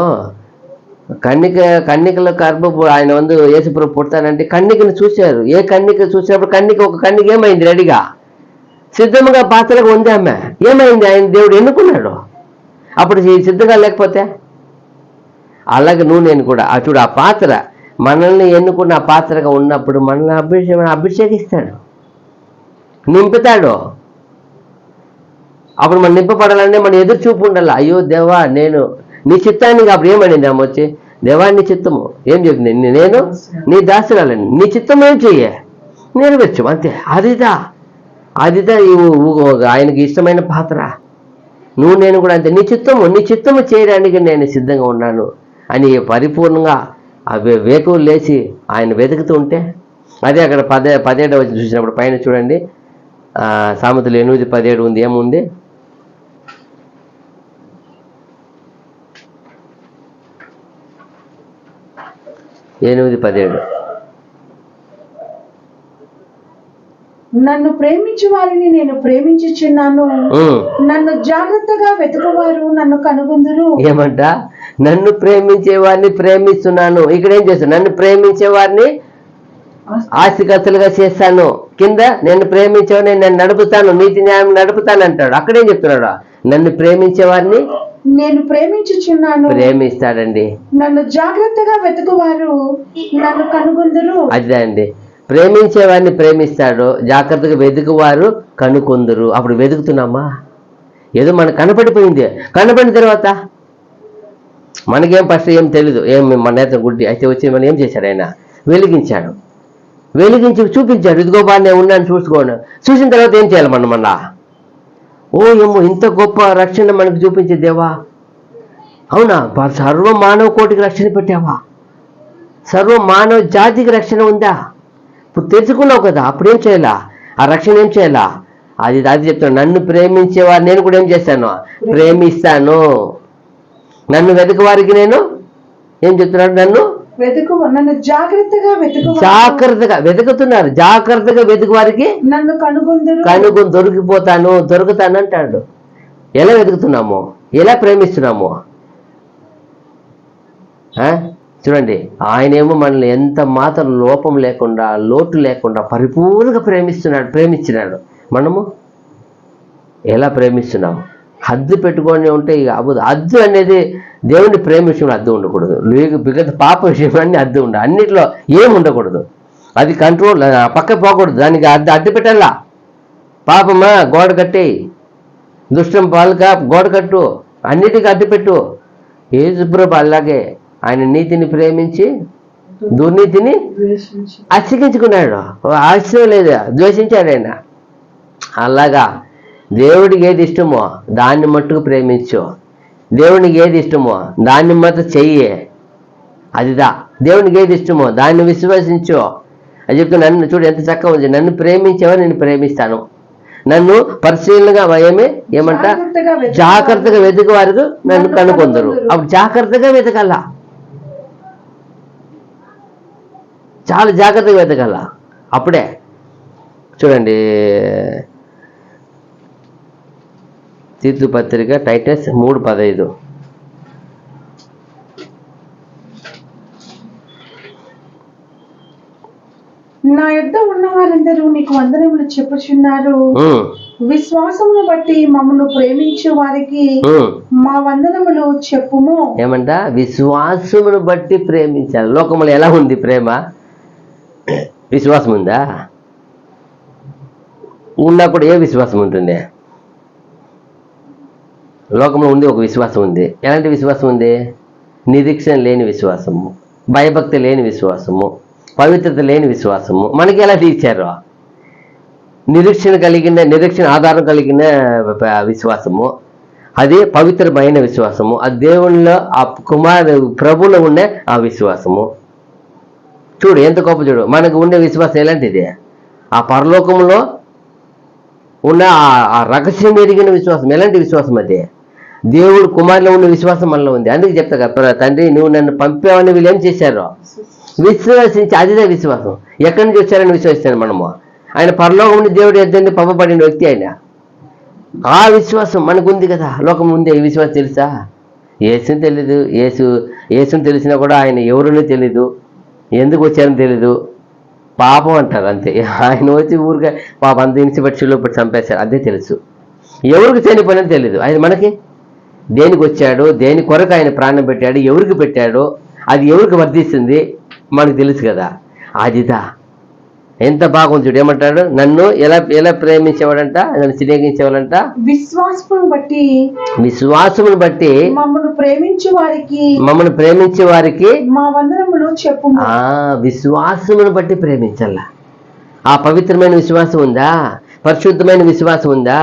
కన్నికల గర్భపు ఆయన యేసుప్రభు పుడతానంటే కన్నికను చూశారు. ఏ కన్నిక చూసినప్పుడు ఒక కన్నిక ఏమైంది? రెడీగా సిద్ధంగా పాత్రగా ఉంది ఆమె. ఏమైంది? ఆయన దేవుడు ఎన్నుకున్నాడు. అప్పుడు సిద్ధంగా లేకపోతే అలాగే నేను కూడా చూడు, ఆ పాత్ర మనల్ని ఎన్నుకున్న ఆ పాత్రగా ఉన్నప్పుడు మనల్ని అభిషేకిస్తాడు, నింపుతాడు. అప్పుడు మనం నింపబడాలంటే మన ఎదురు చూపు ఉండాలి. అయ్యో దేవా, నేను నీ చిత్తానికి. అప్పుడు ఏమనింది ఆమె వచ్చి? దేవా, నీ చిత్తము ఏం చెప్పింది? నేను నీ దాసురాలని, నీ చిత్తం ఏం చెయ్యే నెరవేర్చు, అంతే. అదిదా ఆయనకి ఇష్టమైన పాత్ర. నేను కూడా అంతే. నీ చిత్తము చేయడానికి నేను సిద్ధంగా ఉన్నాను అని పరిపూర్ణంగా వేకువ లేచి ఆయన వెతుకుతూ ఉంటే, అదే అక్కడ 17 వచ్చి చూసినప్పుడు పైన చూడండి, సామెతలు 8:17 ఉంది. ఏముంది?
నన్ను ప్రేమించు వారిని నేను ప్రేమించుచున్నాను, నన్ను జాగ్రత్తగా వెతుకువారు నన్ను కనుగొందురు.
ఏమంట? నన్ను ప్రేమించే వారిని ప్రేమిస్తున్నాను. ఇక్కడ ఏం చేస్తాను? నన్ను ప్రేమించే వారిని ఆస్తికర్తలుగా చేస్తాను. కింద నేను ప్రేమించేవాడిని నేను నడుపుతాను, నీతి న్యాయం నడుపుతాను అంటాడు. అక్కడేం చెప్తున్నాడు? నన్ను ప్రేమించే వారిని
నేను ప్రేమించుచున్నాను.
ప్రేమిస్తాడండి.
నన్ను జాగ్రత్తగా వెతుకువారు నన్ను కనుగొందురు.
అదే అండి, ప్రేమించేవారిని ప్రేమిస్తాడు, జాగ్రత్తగా వెతుకువారు కనుకొందురు. అప్పుడు వెతుకుతున్నామా? ఏదో మనకు కనపడిపోయింది. కనపడిన తర్వాత మనకేం ఫస్ట్ ఏం తెలీదు, మన నేత గుడ్డి అయితే వచ్చి మనం ఏం చేశాడు? ఆయన వెలిగించాడు. వెలిగించి చూపించాడు, ఇదిగో బా నేను ఉన్నాను చూసుకోండి. చూసిన తర్వాత ఏం చేయాలి మనం మళ్ళా? ఓ ఏమో ఇంత గొప్ప రక్షణ మనకు చూపించే దేవా, అవునా, సర్వ మానవ కోటికి రక్షణ పెట్టావా, సర్వ మానవ జాతికి రక్షణ ఉందా? ఇప్పుడు తెలుసుకున్నావు కదా, అప్పుడేం చేయాలా? ఆ రక్షణ ఏం చేయాలా? అది చెప్తాను, నన్ను ప్రేమించేవారు నేను కూడా ఏం చేస్తాను, ప్రేమిస్తాను. నన్ను వెతక వారికి నేను ఏం చెప్తున్నాడు, నన్ను
జాగ్రత్తగా
వెతుకుతున్నారు, జాగ్రత్తగా వెతుకు వారికి
నన్ను
దొరుకుతాను అంటాడు. ఎలా వెతుకుతున్నాము, ఎలా ప్రేమిస్తున్నాము? చూడండి, ఆయనేమో మనల్ని ఎంత మాత్రం లోపం లేకుండా, లోటు లేకుండా పరిపూర్ణంగా ప్రేమించినాడు. మనము ఎలా ప్రేమిస్తున్నాము? హద్దు పెట్టుకొని ఉంటే ఇక అవ్వదు. హద్దు అనేది దేవుని ప్రేమ విషయంలో హద్దు ఉండకూడదు. బిగత పాప విషయంలో అన్ని హద్దు ఉండదు, అన్నిట్లో ఏమి ఉండకూడదు. అది కంట్రోల్, పక్క పోకూడదు, దానికి అడ్డు పెట్టాలా. పాపమా గోడ కట్టి, దుష్టం పాలక గోడ కట్టు, అన్నిటికీ అడ్డు పెట్టు. యేసుప్రభు అలాగే ఆయన నీతిని ప్రేమించి దుర్నీతిని అసహించుకున్నాడు. ఆశ్చర్యం లేదు, ద్వేషించాడు ఆయన. అలాగా దేవుడికి ఏది ఇష్టమో దాన్ని మట్టుకు ప్రేమించు, దేవునికి ఏది ఇష్టమో దాన్ని మాత్రం చెయ్యి. అదిదా దేవునికి ఏది ఇష్టమో దాన్ని విశ్వసించు. అది చెప్తే నన్ను చూడు ఎంత చక్కగా ఉంది, నన్ను ప్రేమించేవా నేను ప్రేమిస్తాను. నన్ను పరిశీలనగా ఏమంట జాగ్రత్తగా వెతుకు వారికి నన్ను కనుకొందరు. అప్పుడు జాగ్రత్తగా వెతకాల, చాలా జాగ్రత్తగా వెతకాల. అప్పుడే చూడండి, తీతు పత్రిక టైటస్ 3:15.
నా యొద్ద ఉన్న వారందరూ నీకు వందనములు చెప్పుచున్నారు. విశ్వాసమును బట్టి మమ్మల్ని ప్రేమించే వారికి మా వందనములు చెప్పుము.
ఏమంట? విశ్వాసమును బట్టి ప్రేమించాలి. లోకములో ఎలా ఉంది ప్రేమ? విశ్వాసం ఉందా? ఉన్నా కూడా ఏ విశ్వాసం ఉంటుంది? లోకంలో ఉంది ఒక విశ్వాసం ఉంది. ఎలాంటి విశ్వాసం ఉంది? నిరీక్షణ లేని విశ్వాసము, భయభక్తి లేని విశ్వాసము, పవిత్రత లేని విశ్వాసము. మనకి ఎలా తీర్చారు? నిరీక్షణ ఆధారం కలిగిన విశ్వాసము, అది పవిత్రమైన విశ్వాసము, అది దేవునిలో ఆ ప్రభువులో ఉండే ఆ విశ్వాసము. చూడు ఎంత గొప్ప. చూడు మనకు ఉండే విశ్వాసం ఎలాంటిది? ఆ పరలోకంలో ఉన్న ఆ రహస్యం ఎరిగిన విశ్వాసం. ఎలాంటి విశ్వాసం అది? దేవుడు కుమారులో ఉన్న విశ్వాసం మనలో ఉంది. అందుకే చెప్తా కదా, తండ్రి నువ్వు నన్ను పంపావని వీళ్ళు ఏం చేశారు? విశ్వసించి, అదిదే విశ్వాసం. ఎక్కడి నుంచి వచ్చారని విశ్వసిస్తాను మనము. ఆయన పరలోకం నుండి దేవుడు ఎద్దండి పంపబడిన వ్యక్తి ఆయన. ఆ విశ్వాసం మనకు ఉంది కదా. లోకం ఉంది ఈ విశ్వాసం తెలుసా? యేసుని తెలీదు. యేసుని తెలిసినా కూడా ఆయన ఎవరునో తెలీదు, ఎందుకు వచ్చారని తెలీదు. పాపం అంటారు అంతే. ఆయన వచ్చి ఊరికే పాపం అంత ఇన్సిపెట్షన్లో పెట్టి చంపేశారు, అదే తెలుసు. ఎవరికి చనిపోయినది తెలీదు. ఆయన మనకి దేనికి వచ్చాడు, దేని కొరకు ఆయన ప్రాణం పెట్టాడు, ఎవరికి పెట్టాడు, అది ఎవరికి వర్ధిస్తుంది మనకు తెలుసు కదా. అదిదా ఎంత బాగుంది. చూడు ఏమంటాడు? నన్ను ఎలా ప్రేమించేవాడంట, నన్ను స్నేహించేవాడంట విశ్వాసమును బట్టి
మమ్మల్ని
ప్రేమించే వారికి
మా వందనములు చెప్పు.
విశ్వాసమును బట్టి ప్రేమించాల. ఆ పవిత్రమైన విశ్వాసం ఉందా? పరిశుద్ధమైన విశ్వాసం ఉందా?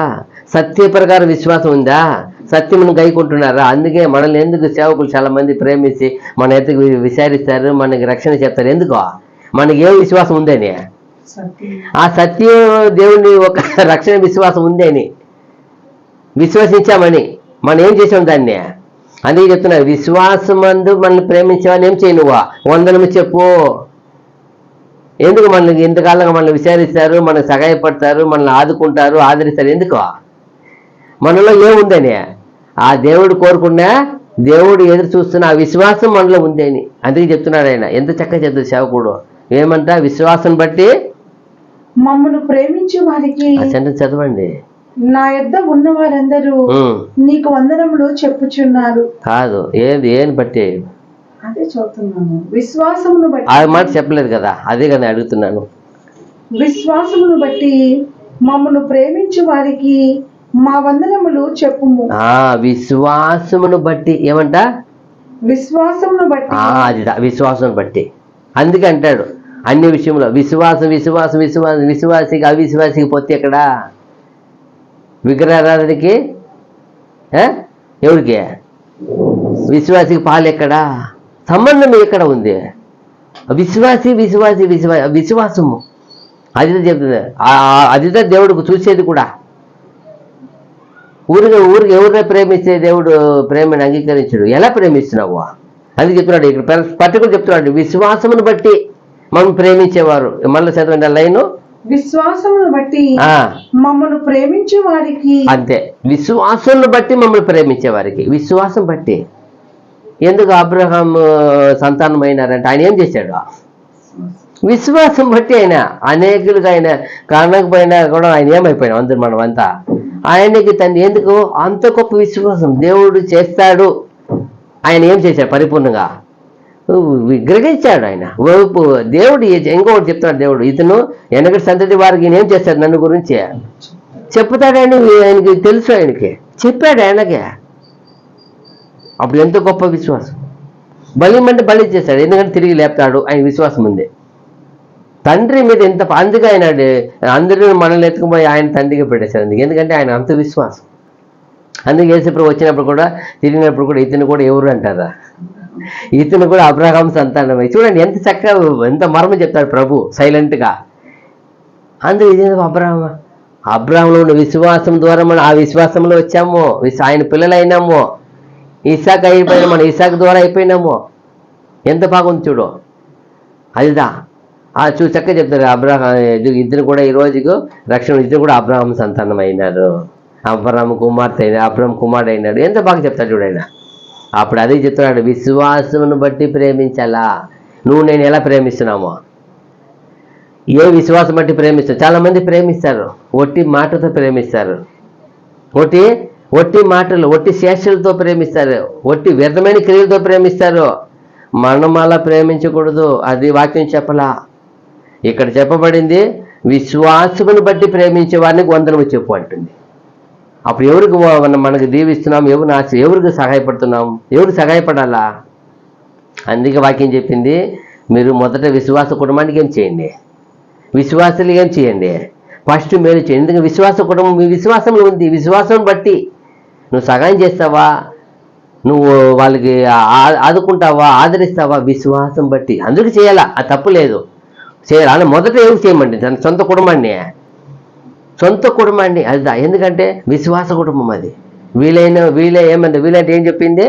సత్య ప్రకారం విశ్వాసం ఉందా? సత్యమును గైకుంటున్నారా? అందుకే మనల్ని ఎందుకు సేవకులు చాలా మంది ప్రేమించి మన ఎత్తుకు విచారిస్తారు, మనకి రక్షణ చెప్తారు. ఎందుకో మనకి ఏ విశ్వాసం ఉందని, ఆ సత్య దేవుని ఒక రక్షణ విశ్వాసం ఉందని విశ్వసించామని మనం ఏం చేసాం దాన్ని. అందుకే చెప్తున్నారు, విశ్వాసమందు మనల్ని ప్రేమించామని ఏం చేయి, నువ్వు వందనము చెప్పు. ఎందుకు మనల్ని ఇంతకాలంగా మనల్ని విచారిస్తారు, మనకు సహాయపడతారు, మనల్ని ఆదుకుంటారు, ఆదరిస్తారు. ఎందుకు? మనలో ఏముందని, ఆ దేవుడు కోరుకున్నా, దేవుడు ఎదురు చూస్తున్న ఆ విశ్వాసం మనలో ఉందని. అందుకే చెప్తున్నాడు ఆయన. ఎంత చక్కగా చెప్తాడు సేవకుడు. ఏమంట? విశ్వాసం బట్టి
మమ్మల్ని ప్రేమించే వారికి.
చదవండి.
నా యొద్ద ఉన్న వారందరూ నీకు వందనములు చెప్పుచున్నారు.
కాదు, ఏని బట్టి?
అదే చదువుతున్నాను. విశ్వాసమును బట్టి.
ఆ మాట చెప్పలేదు కదా, అదే కదా అడుగుతున్నాను.
విశ్వాసమును బట్టి మమ్మల్ని ప్రేమించే వారికి మా వందనములు చెప్పుము.
విశ్వాసమును బట్టి ఏమంట?
విశ్వాసమును బట్టి.
అది విశ్వాసం బట్టి. అందుకే అంటాడు, అన్ని విషయంలో విశ్వాసం విశ్వాసం విశ్వాసం విశ్వాసికి అవిశ్వాసికి పొత్తి ఎక్కడ? విగ్రహారాధనకి ఎవరికి? విశ్వాసికి పాలు ఎక్కడా? సంబంధం ఎక్కడ ఉంది? విశ్వాసి విశ్వాసి విశ్వాసము అది చెప్తుంది. అదిదా దేవుడికి చూసేది కూడా. ఊరికి ఎవరినే ప్రేమిస్తే దేవుడు ప్రేమని అంగీకరించడు. ఎలా ప్రేమిస్తున్నావు? అది చెప్తున్నాడు ఇక్కడ పర్టికులర్ చెప్తున్నాడు. విశ్వాసమును బట్టి మనం ప్రేమించేవారు. మళ్ళీ చదవండి లైను.
విశ్వాసమును బట్టి మమ్మల్ని ప్రేమించే వారికి.
అంతే, విశ్వాసమును బట్టి మమ్మల్ని ప్రేమించే వారికి. విశ్వాసం బట్టి. ఎందుకు అబ్రహాం సంతానమైనారంటే ఆయన ఏం చేశాడు? విశ్వాసం బట్టి. ఆయన అనేకులుగా ఆయన కారణకపోయినా కూడా ఆయన ఏమైపోయినా అందరు మనం అంతా ఆయనకి తండ్రి. ఎందుకు అంత గొప్ప విశ్వాసం? దేవుడు చేస్తాడు. ఆయన ఏం చేశాడు? పరిపూర్ణంగా విగ్రహించాడు ఆయన. దేవుడు ఇంకొకటి చెప్తాడు. దేవుడు ఇతను వెనకటి సంతతి వారికి ఈయన ఏం చేస్తాడు? నన్ను గురించి చెప్తాడని ఆయనకి తెలుసు. ఆయనకి చెప్పాడు ఆయనకే. అప్పుడు ఎంతో గొప్ప విశ్వాసం. బలిమంటే బలి చేశాడు. ఎందుకంటే తిరిగి లేపుతాడు. ఆయన విశ్వాసం ఉంది. తండ్రి మీద ఎంత, అందుకే ఆయన అందరూ మనల్ని ఎత్తుకుపోయి ఆయన తండ్రిగా పెట్టేశారు. ఎందుకంటే ఆయన అంత విశ్వాసం. అందుకే యేసుప్రభు వచ్చినప్పుడు కూడా తిరిగినప్పుడు కూడా ఇతను కూడా ఎవరు అంటారా? ఇతను కూడా అబ్రహాం సంతానమై. చూడండి ఎంత చక్కగా ఎంత మర్మం చెప్తాడు ప్రభు సైలెంట్గా. అందుకే ఇదే అబ్రహాంలో ఉన్న విశ్వాసం ద్వారా మనం ఆ విశ్వాసంలో వచ్చాము. ఆయన పిల్లలు అయినాము. ఇసాక్ అయిపోయినా మనం ఇసాక్ ద్వారా అయిపోయినాము. ఎంత బాగుంది చూడు. అదిదా చక్కగా చెప్తారు. అబ్రహాం ఇద్దరు కూడా ఈ రోజుకు రక్షణ. ఇద్దరు కూడా అబ్రహాం సంతానం అయినారు. అబ్రహాం కుమార్తె అయినాడు. అబ్రహాం కుమారుడు అయినాడు. ఎంత బాగా చెప్తాడు చూడైనా. అప్పుడు అదే చెప్తున్నాడు. విశ్వాసమును బట్టి ప్రేమించాలా. నువ్వు నేను ఎలా ప్రేమిస్తున్నామో, ఏ విశ్వాసం బట్టి ప్రేమిస్తావు. చాలామంది ప్రేమిస్తారు, ఒట్టి మాటతో ప్రేమిస్తారు. ఒట్టి మాటలు, ఒట్టి శేషలతో ప్రేమిస్తారు, ఒట్టి వ్యర్థమైన క్రియలతో ప్రేమిస్తారు. మనం అలా ప్రేమించకూడదు. అది వాక్యం చెప్పలా. ఇక్కడ చెప్పబడింది విశ్వాసమును బట్టి ప్రేమించే వారిని వందనము చెప్పు అంటుంది. అప్పుడు ఎవరికి మనకు దీవిస్తున్నాం? ఎవరికి సహాయపడుతున్నాం? ఎవరికి సహాయపడాలా? అందుకే వాక్యం చెప్పింది, మీరు మొదట విశ్వాస కుటుంబానికి ఏం చేయండి? విశ్వాసాలు ఏం చేయండి? ఫస్ట్ మేలు చేయండి. ఎందుకంటే విశ్వాస కుటుంబం మీ విశ్వాసంలో ఉంది. విశ్వాసం బట్టి నువ్వు సహాయం చేస్తావా, నువ్వు వాళ్ళకి ఆదుకుంటావా, ఆదరిస్తావా? విశ్వాసం బట్టి. అందుకు చేయాలా, అది తప్పు లేదు, చేయాలి. అలా మొదట ఏం చేయమండి? తన సొంత కుటుంబాన్ని అది. ఎందుకంటే విశ్వాస కుటుంబం అది. వీలైతే ఏం చెప్పింది?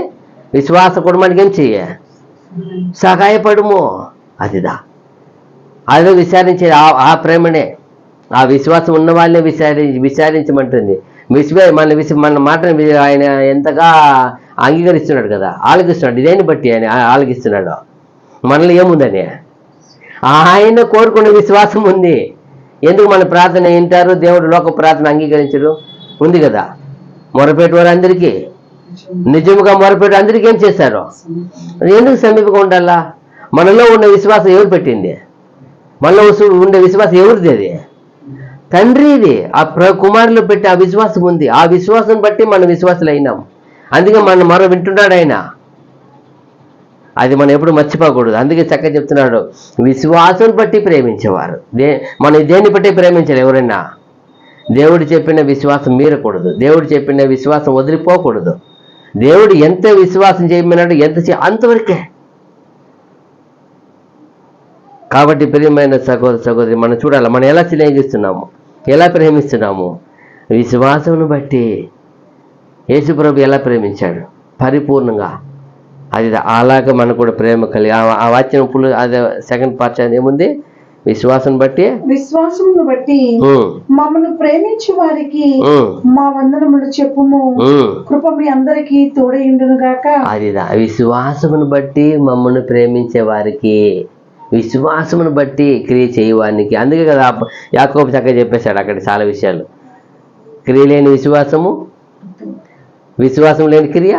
విశ్వాస కుటుంబానికి ఏం చెయ్య? సహాయపడము. అదిదా అదే విచారించే ఆ ప్రేమనే. ఆ విశ్వాసం ఉన్న వాళ్ళనే విచారించమంటుంది. మన మాటని ఆయన ఎంతగా అంగీకరిస్తున్నాడు కదా, ఆలకిస్తున్నాడు. ఇదేని బట్టి ఆయన ఆలకిస్తున్నాడు. మనలో ఏముందని ఆయన కోరుకునే విశ్వాసం ఉంది. ఎందుకు మన ప్రార్థన వింటారు? దేవుడు లోక ప్రార్థన అంగీకరించడు ఉంది కదా. మొరపేట వారందరికీ నిజముగా మొరపేట అందరికీ ఏం చేశారు? ఎందుకు సమీపంగా ఉండాలా? మనలో ఉన్న విశ్వాసం ఎవరు పెట్టింది? మనలో ఉండే విశ్వాసం ఎవరిది? అది తండ్రిది. ఆ కుమారులు పెట్టి ఆ విశ్వాసం ఉంది. ఆ విశ్వాసం బట్టి మనం విశ్వాసులు అయినాం. అందుకే మనం మరో వింటున్నాడు ఆయన. అది మనం ఎప్పుడు మర్చిపోకూడదు. అందుకే చక్కగా చెప్తున్నాడు, విశ్వాసం బట్టి ప్రేమించేవారు. మనం దేన్ని బట్టి ప్రేమించాలి? ఎవరైనా దేవుడు చెప్పిన విశ్వాసం మీరకూడదు. దేవుడు చెప్పిన విశ్వాసం వదిలిపోకూడదు. దేవుడు ఎంత విశ్వాసం చేయమన్నాడు, అంతవరకే. కాబట్టి ప్రియమైన సహోదరి మనం చూడాలి, మనం ఎలా స్నేహిస్తున్నాము, ఎలా ప్రేమిస్తున్నాము. విశ్వాసమును బట్టి. యేసుప్రభు ఎలా ప్రేమించాడు? పరిపూర్ణంగా. అది అలాగా మనకు కూడా ప్రేమ కలిగి. ఆ వాక్యం పులు అదే సెకండ్ పార్ట్ ఏముంది? విశ్వాసం బట్టి.
విశ్వాసమును బట్టి మమ్మల్ని ప్రేమించే వారికి మా వందనములు చెప్పుము. కృప మీ అందరికీ తోడైండును గాక. అదిదా విశ్వాసమును బట్టి మమ్మల్ని ప్రేమించే వారికి. విశ్వాసమును బట్టి క్రియ చేయవానికి. అందుకే కదా యాకోబు చక్కగా చెప్పేశాడు అక్కడ చాలా విషయాలు. క్రియ లేని విశ్వాసము, విశ్వాసం లేని క్రియ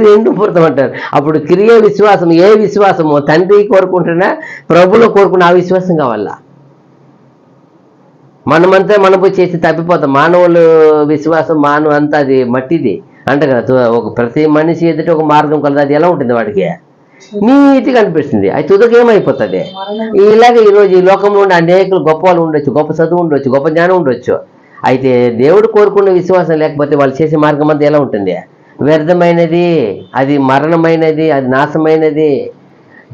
రెండు పూర్తమంటారు. అప్పుడు క్రియ విశ్వాసం, ఏ విశ్వాసము? తండ్రి కోరుకుంటున్నా, ప్రభులో కోరుకున్న ఆ విశ్వాసం కావాలా. మనమంతా మనం పోయి చేసి తప్పిపోతాం. మానవులు విశ్వాసం అంతా అది మట్టిది అంట కదా. ప్రతి మనిషి ఎదుట ఒక మార్గం కలదు. అది ఎలా ఉంటుంది వాడికి?
నీతిగా అనిపిస్తుంది. అది తుదకు ఏమైపోతుంది? ఇలాగే ఈరోజు ఈ లోకంలో ఉండే అనేకులు గొప్ప వాళ్ళు ఉండొచ్చు, గొప్ప చదువు ఉండొచ్చు, గొప్ప జ్ఞానం ఉండొచ్చు. అయితే దేవుడు కోరుకున్న విశ్వాసం లేకపోతే వాళ్ళు చేసే మార్గం అంతా ఎలా ఉంటుంది? వ్యర్థమైనది, అది మరణమైనది, అది నాశమైనది.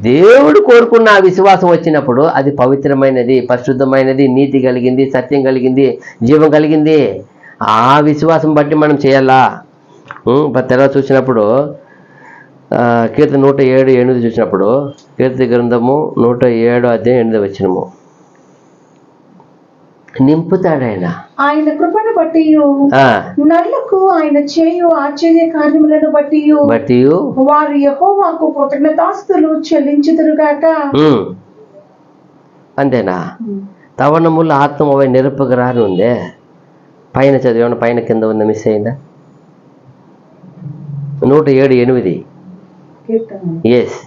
దేవుడు కోరుకున్న ఆ విశ్వాసం వచ్చినప్పుడు అది పవిత్రమైనది, పరిశుద్ధమైనది, నీతి కలిగింది, సత్యం కలిగింది, జీవం కలిగింది. ఆ విశ్వాసం బట్టి మనం చేయాలా. తర్వాత చూసినప్పుడు కీర్తన 107:8 చూసినప్పుడు, కీర్తి గ్రంథము 107:8 నింపుతాడు ఆయన.
ఆయన కృపను బట్టి నరులకు ఆయన చేయు ఆశ్చర్య కార్యములను బట్టి వారు యెహోవాకు కృతజ్ఞతాస్తుతులు చెల్లించుదురుగాక.
అంతేనా? తవనములు ఆత్మ నిరపగరాని ఉందే. పైన చదివాను, పైన కింద ఉందా? మిస్ అయిందా? 107:8. ఎస్,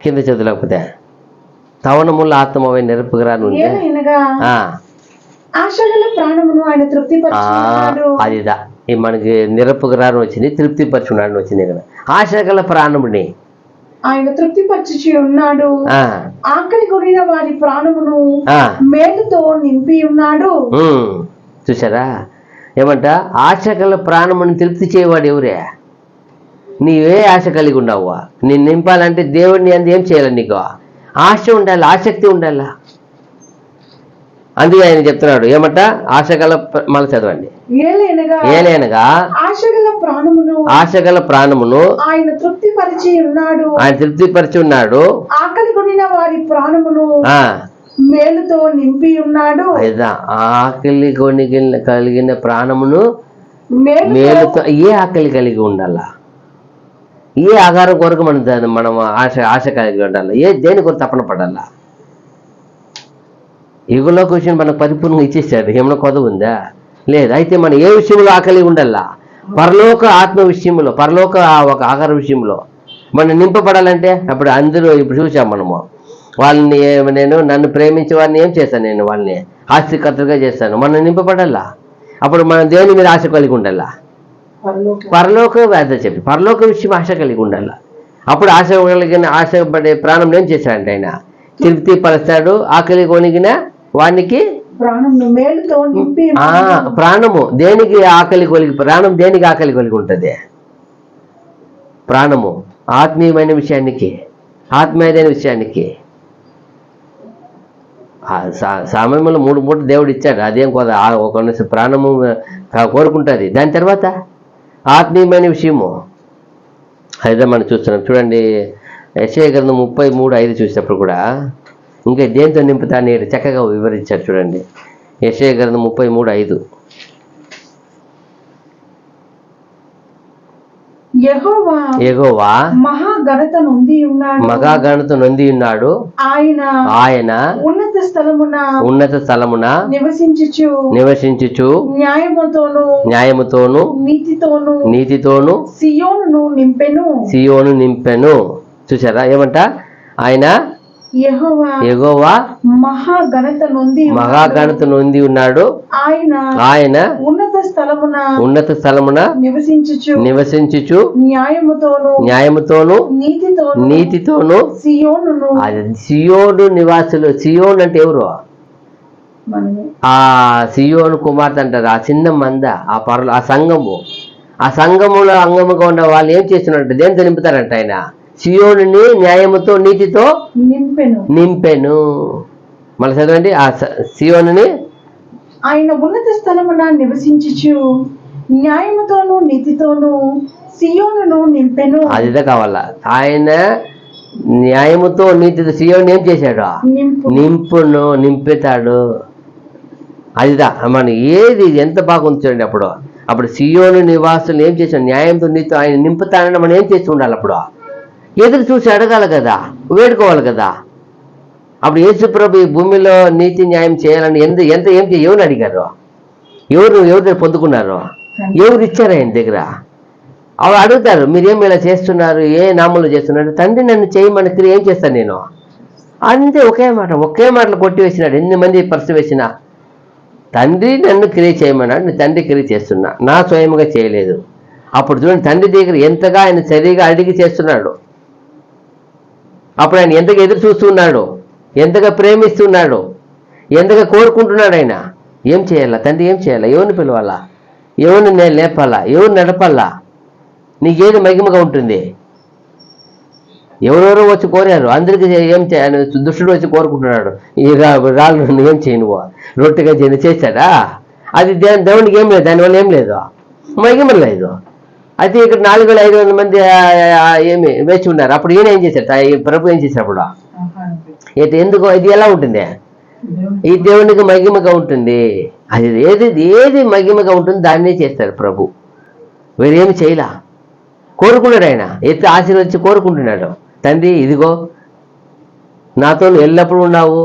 కింద చదువులేకపోతే తవనముల ఆత్మ నిరపగరాని ఉందే. అదిదా మనకి నిరపగరాని వచ్చింది, తృప్తిపరచున్నాడు వచ్చింది కదా. ఆశగల ప్రాణముని
ఆయన తృప్తిపరచి ఉన్నాడు, ఆకలి కొనిన వారి ప్రాణమును మేలుతో నింపి ఉన్నాడు.
చూసారా? ఏమంట? ఆశగల ప్రాణముని తృప్తి చేయవాడు ఎవరే? నీవే ఆశ కలిగి ఉన్నావు. నేను నింపాలంటే దేవుడిని అంత ఏం చేయాలి? నీకు ఆశ ఉండాలి, ఆసక్తి ఉండాలా. అందుకే ఆయన చెప్తున్నాడు ఏమంట? ఆశగల, మళ్ళీ చదవండి. ఏలైనగా ఆశగల ప్రాణమును
ఆయన తృప్తిపరిచి
ఉన్నాడు,
ఆకలి కొనిన వారి ప్రాణమును మేలుతో నింపి ఉన్నాడు.
ఆకలి కలిగిన ప్రాణమును మేలుతో. ఏ ఆకలి కలిగి ఉండాలా? ఏ ఆహారం కొరకు మనం ఆశ కలిగి ఉండాలి? దేని కొరకు తపన పడాలా? యుగంలోకి విషయం మనకు పరిపూర్ణంగా ఇచ్చేసాడు. ఏమైనా కొదవ ఉందా? లేదు. అయితే మనం ఏ విషయంలో ఆకలి ఉండాలా? పరలోక ఆత్మ విషయంలో, పరలోక ఒక ఆహార విషయంలో మనం నింపబడాలంటే అప్పుడు అందరూ ఇప్పుడు చూసాం మనము. వాళ్ళని నన్ను ప్రేమించే వారిని ఏం చేస్తాను? నేను వాళ్ళని ఆస్తికర్తగా చేస్తాను. మనం నింపబడాలా. అప్పుడు మనం దేని మీద ఆశ కలిగి ఉండాలా? పరలోక వేద చెప్పి పరలోక విషయం ఆశ కలిగి ఉండాలి. అప్పుడు ఆశపడే ప్రాణం ఏం చేశాడంటే ఆయన తృప్తి పరుస్తాడు. ఆకలి కొనిగిన వానికి ప్రాణము దేనికి ఆకలి కొలిగి, ప్రాణం దేనికి ఆకలి కొలిగి ఉంటుంది? ప్రాణము ఆత్మీయమైన విషయానికి, ఆత్మీయమైన విషయానికి. సమయంలో 3 పూట దేవుడు ఇచ్చాడు. అదేం కొద ఒక ప్రాణము కోరుకుంటుంది. దాని తర్వాత ఆత్మీయమైన విషయము అయితే మనం చూస్తున్నాం. చూడండి, యెషయా గ్రంథం 33:5 చూసినప్పుడు కూడా ఇంకా దేంతో నింపుతా అని చక్కగా వివరించారు. చూడండి, యెషయా గ్రంథం 33:5. యెహోవా
మహాఘనత నొంది ఉన్నాడు.
ఆయన
ఉన్నత స్థలమున
నివసించుచు న్యాయముతోను నీతితోను సియోను నింపెను. చూసారా? ఏమంట? ఆయన యెహోవా
మహాఘనత
నొంది ఉన్నాడు. ఆయన ఉన్నత స్థలమున నివసించుచు న్యాయముతోను నీతితోను సియోను నివాసులు. సియోను అంటే ఎవరు? ఆ సియోను కుమార్తె అంటారు. ఆ చిన్న మంద, ఆ సంఘము. ఆ సంఘములో అంగముగా ఉన్న వాళ్ళు ఏం చేస్తున్నట్టు దేంతో నింపుతారంట? ఆయన సియోనుని న్యాయముతో నీతితో నింపెను. మళ్ళీ చదవండి. ఆ సియోనుని
ఆయన ఉన్నత స్థలమున నివసించుచు న్యాయముతోను నీతితోను సియోనును నింపెను.
అదిదే కావాలా. ఆయన న్యాయముతో నీతితో సియోను ఏం చేశాడు? నింపుతాడు. అదిదా మన ఏది ఎంత బాగుంది చూడండి. అప్పుడు సియోను నివాసులు ఏం చేశాడు? న్యాయంతో నీతితో ఆయన నింపుతానని మనం ఏం చేసి ఉండాలి? అప్పుడు ఎదురు చూసి అడగాలి కదా, వేడుకోవాలి కదా. అప్పుడు యేసు ప్రభు ఈ భూమిలో నీతి న్యాయం చేయాలని ఎవరు అడిగారు? ఎవరు పొందుకున్నారు? ఎవరు ఇచ్చారు ఆయన దగ్గర? అవి అడుగుతారు, మీరేం ఇలా చేస్తున్నారు, ఏ నామంలో చేస్తున్నారు? తండ్రి నన్ను చేయమని క్రియ ఏం చేస్తాను నేను అంతే. ఒకే మాటలు కొట్టివేసినాడు. 8 మంది పరిశీలించినా తండ్రి నన్ను క్రియ చేయమన్నాడు. నేను తండ్రి క్రియ చేస్తున్నా, నా స్వయంగా చేయలేదు. అప్పుడు చూడండి, తండ్రి దగ్గర ఎంతగా ఆయన సరిగా అడిగి చేస్తున్నాడు. అప్పుడు ఆయన ఎంతగా ఎదురు చూస్తున్నాడు, ఎంతగా ప్రేమిస్తున్నాడు, ఎంతగా కోరుకుంటున్నాడు. ఆయన ఏం చేయాలా తండ్రి, ఏం చేయాలా, ఎవరిని పిలవాలా, ఎవరిని నేను లేపాలా, ఎవరిని నడపాలా, నీకేది మహిమగా ఉంటుంది. ఎవరెవరో వచ్చి కోరారు, అందరికీ ఏం చేయాలి, దుష్టుడు వచ్చి కోరుకుంటున్నాడు, ఈ రాళ్ళు ఏం చేయను, రొట్టెగా చేయను, చేశాడా? అది దేవునికి ఏం లేదు, దానివల్ల ఏం లేదు, మహిమ లేదు. అయితే ఇక్కడ 4,500 మంది ఏమి వేచి ఉన్నారు. అప్పుడు ఈయన ఏం చేశాడు, ప్రభు ఏం చేశాడు అప్పుడు? ఎందుకు ఇది ఎలా ఉంటుంది? ఈ దేవునికి మహిమగా ఉంటుంది. అది ఏది మహిమగా ఉంటుంది దాన్నే చేస్తాడు ప్రభు, వేరేమి చేయలా. కోరుకున్నాడు ఆయన, ఎత్తి ఆశీర్వదించి కోరుకుంటున్నాడు. తండ్రి ఇదిగో నాతో ఎల్లప్పుడూ ఉన్నావు,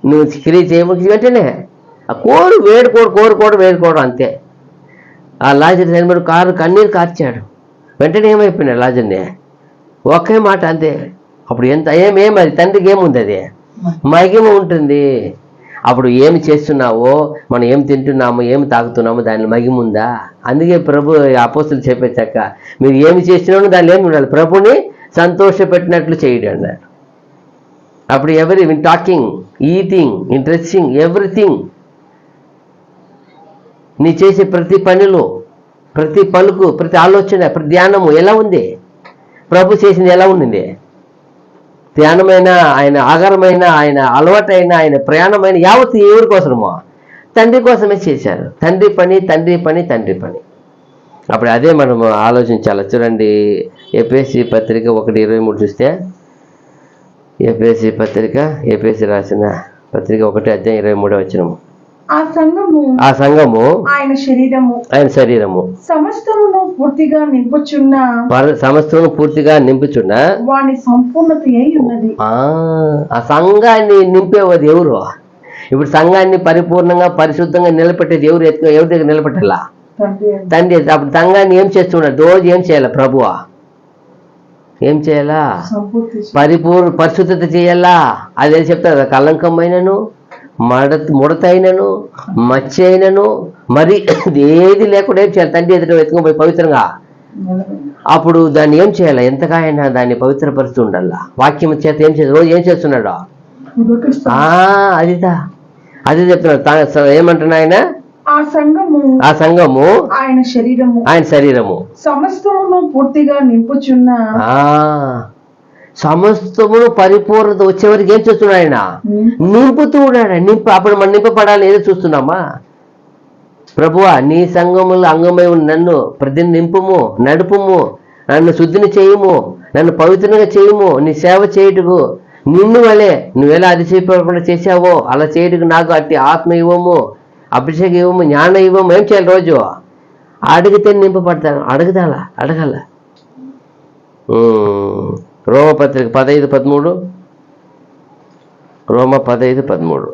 నువ్వు క్రియ చేయమని వెంటనే వేడుకోవడం అంతే. ఆ లాజర్ చనిపోయి కన్నీరు కార్చాడు. వెంటనే ఏమైపోయినాడు లాజర్ని, ఒకే మాట అంతే. అప్పుడు ఏమది తండ్రికి ఏముంది, అది మహిమ ఉంటుంది. అప్పుడు ఏమి చేస్తున్నావో, మనం ఏం తింటున్నామో, ఏమి తాగుతున్నామో దాని మహిమ ఉందా? అందుకే ప్రభు అపోస్తులు చెప్పేశాక మీరు ఏమి చేస్తున్నామో దానిలో ఏమి ఉండాలి, ప్రభుని సంతోషపెట్టినట్లు చేయడం అన్నాడు. అప్పుడు in talking, eating, in dressing, everything, నీ చేసే ప్రతి పనిలో, ప్రతి పలుకు, ప్రతి ఆలోచన, ప్రతి ధ్యానము ఎలా ఉంది, ప్రభు చేసింది ఎలా ఉండింది? ధ్యానమైన, ఆయన ఆహారమైన, ఆయన అలవాటైన, ఆయన ప్రయాణమైన యావత్తు ఎవరి కోసమో? తండ్రి కోసమే చేశారు. తండ్రి పని. అప్పుడు అదే మనం ఆలోచించాలి. చూడండి, ఎఫెసీ పత్రిక 1:23 చూస్తే, ఎఫెసీ రాసిన పత్రిక 1:23 ఆ సంఘము
ఆయన శరీరము సమస్తమును
పూర్తిగా నింపుచున్న
వాని సంపూర్ణత ఉన్నది.
ఆ సంఘాన్ని నింపేవాది ఎవరు? ఇప్పుడు సంఘాన్ని పరిపూర్ణంగా పరిశుద్ధంగా నిలబెట్టేది ఎవరి దగ్గర నిలబెట్టాలా? తండ్రి. అప్పుడు సంఘాన్ని ఏం చేస్తున్నాడు? రోజు ఏం చేయాలా? ప్రభువా ఏం చేయాలా? పరిశుద్ధత చేయాలా. అదే చెప్తారు, కలంకమైనను, ముడత అయినను, మచ్చ అయినను, మరి ఏది లేకుండా ఏం చేయాలి? తండ్రి ఎదుట వెతుకుపోయి పవిత్రంగా. అప్పుడు దాన్ని ఏం చేయాలి? ఎంతగానైనా దాన్ని పవిత్రపరుస్తూ ఉండాలా. వాక్యం చేత ఏం చేయాలి? రోజు ఏం చేస్తున్నాడు? అది చెప్తున్నాడు. ఏమంటున్నా ఆయన?
ఆ సంఘము ఆయన
శరీరము
సమస్తమును పూర్తిగా నింపుచున్న,
సమస్తమును పరిపూర్ణత వచ్చేవరకు ఏం చేస్తున్నాడు? ఆయన నింపుతూ ఉన్నాడు. అప్పుడు మనం నింపబడాలి. ఏదో చూస్తున్నామా? ప్రభువా నీ సంఘములో అంగమై ఉన్న నన్ను ప్రతి నింపుము, నడుపుము, నన్ను శుద్ధిని చేయుము, నన్ను పవిత్రంగా చేయుము, నీ సేవ చేయుటకు నిన్ను వలే నువ్వెలా అతిశయపడకుండా చేశావో అలా చేయుటకు నాకు అట్టి ఆత్మ ఇవ్వము, అభిషేకం ఇవ్వము, జ్ఞానం ఇవ్వము. ఏం చేయాలి? రోజు అడిగితే నింపబడతాను. అడగాల. రోమపత్రిక 15:13, రోమ 15:13.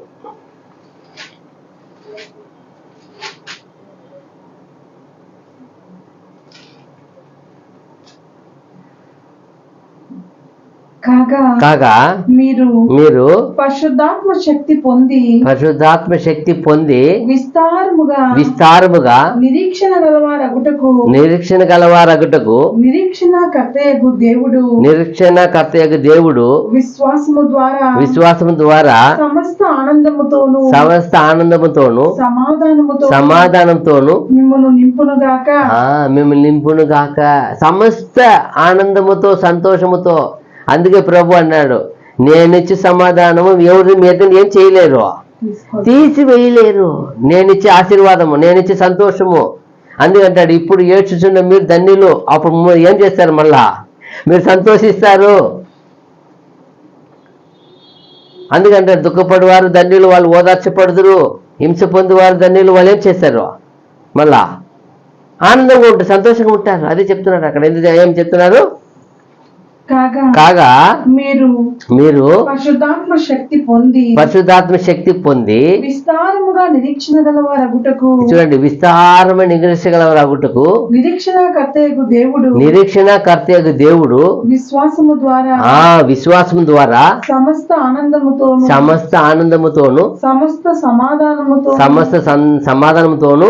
కాగా మీరు
పరిశుద్ధాత్మ
శక్తి పొంది
విస్తారముగా నిరీక్షణ
గలవారగుటకు నిరీక్షణకర్తయగు దేవుడు విశ్వాసము ద్వారా
సమస్త
ఆనందముతోను సమాధానంతోను
మిమ్మల్ని
నింపునుగాక. సమస్త ఆనందముతో, సంతోషముతో. అందుకే ప్రభు అన్నాడు, నేనిచ్చే సమాధానము ఎవరి మీద ఏం చేయలేరు, తీసివేయలేరు. నేనిచ్చే ఆశీర్వాదము, నేనిచ్చే సంతోషము. అందుకంటాడు, ఇప్పుడు ఏడ్చుచున్న మీరు ధన్యులు. అప్పుడు ఏం చేస్తారు? మళ్ళా మీరు సంతోషిస్తారు. అందుకంటారు, దుఃఖపడివారు ధన్యులు, వాళ్ళు ఓదార్చపడుదురు. హింస పొందువారు ధన్యులు, వాళ్ళు ఏం చేస్తారు? మళ్ళా ఆనందంగా ఉంటారు, సంతోషంగా ఉంటారు. అదే చెప్తున్నారు అక్కడ. ఏం చెప్తున్నారు? కాగా మీరు
పరిశుద్ధాత్మ
శక్తి పొంది
విస్తారముగా నిరీక్షణ గలవారగుటకు.
చూడండి, విస్తారమైన నిరీక్షణ గలవారగుటకు నిరీక్షణకర్తయగు దేవుడు
విశ్వాసము
ద్వారా
సమస్త ఆనందముతోను
సమస్త సమాధానముతోను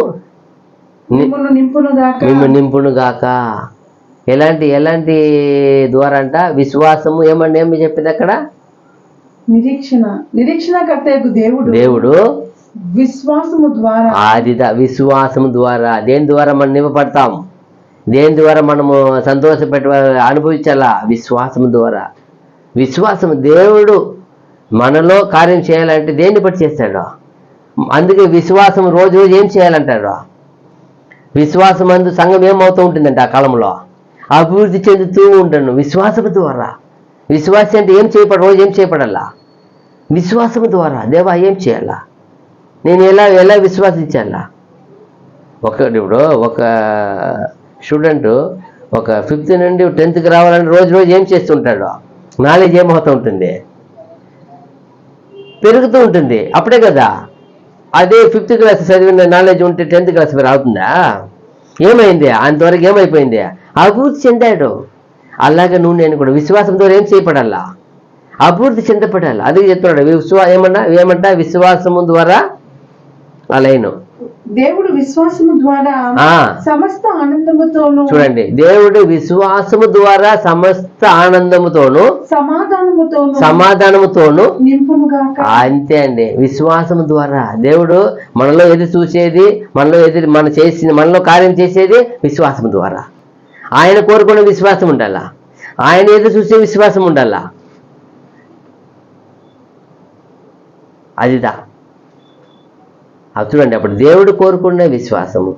మిమ్మల్ని నింపునుగాక.
ఎలాంటి ద్వారా అంట? విశ్వాసము. ఏమి చెప్పింది అక్కడ?
నిరీక్షణకర్తయగు
దేవుడు
విశ్వాసము ద్వారా.
విశ్వాసము ద్వారా. దేని ద్వారా మనం నింపబడతాం? దేని ద్వారా మనము అనుభవించాలా? విశ్వాసము ద్వారా. విశ్వాసము. దేవుడు మనలో కార్యం చేయాలంటే దేన్ని బట్టి చేస్తాడు? అందుకే విశ్వాసం రోజు ఏం చేయాలంటాడు? విశ్వాసం అందు సంఘం ఏమవుతూ ఉంటుందంటే ఆ కాలంలో అభివృద్ధి చెందుతూ ఉంటాను విశ్వాసము ద్వారా. విశ్వాసం అంటే ఏం చేయబడ? రోజు ఏం చేయబడాలా? విశ్వాసము ద్వారా. దేవా ఏం చేయాలా? నేను ఎలా విశ్వాసించాలా? ఇప్పుడు ఒక స్టూడెంట్ ఒక 5th నుండి 10th రావాలని రోజు ఏం చేస్తుంటాడు? నాలెడ్జ్ ఏమవుతూ ఉంటుంది? పెరుగుతూ ఉంటుంది. అప్పుడే కదా. అదే 5th క్లాస్ చదివిన నాలెడ్జ్ ఉంటే 10th క్లాస్ అవుతుందా? ఏమైంది? అంతవరకు ఏమైపోయింది? అభివృద్ధి చెందాడు. అలాగే నేను కూడా విశ్వాసం ద్వారా ఏం చేయబడాలా? అభివృద్ధి చెందపడాలి. అది చెప్తున్నాడు. ఏమంటా? విశ్వాసము ద్వారా అలైను.
దేవుడు విశ్వాసము ద్వారా సమస్త ఆనందముతోను.
చూడండి, దేవుడు విశ్వాసము ద్వారా సమస్త ఆనందముతోను సమాధానముతోను
నింపునుగాక.
అంతే అండి. విశ్వాసము ద్వారా దేవుడు మనలో ఎదురు చూసేది, మనలో కార్యం చేసేది విశ్వాసము ద్వారా. ఆయన కోరుకునే విశ్వాసం ఉండాలా, ఆయన ఎదురు చూసే విశ్వాసం ఉండాలా. అదిదా చూడండి. అప్పుడు దేవుడు కోరుకున్న విశ్వాసము,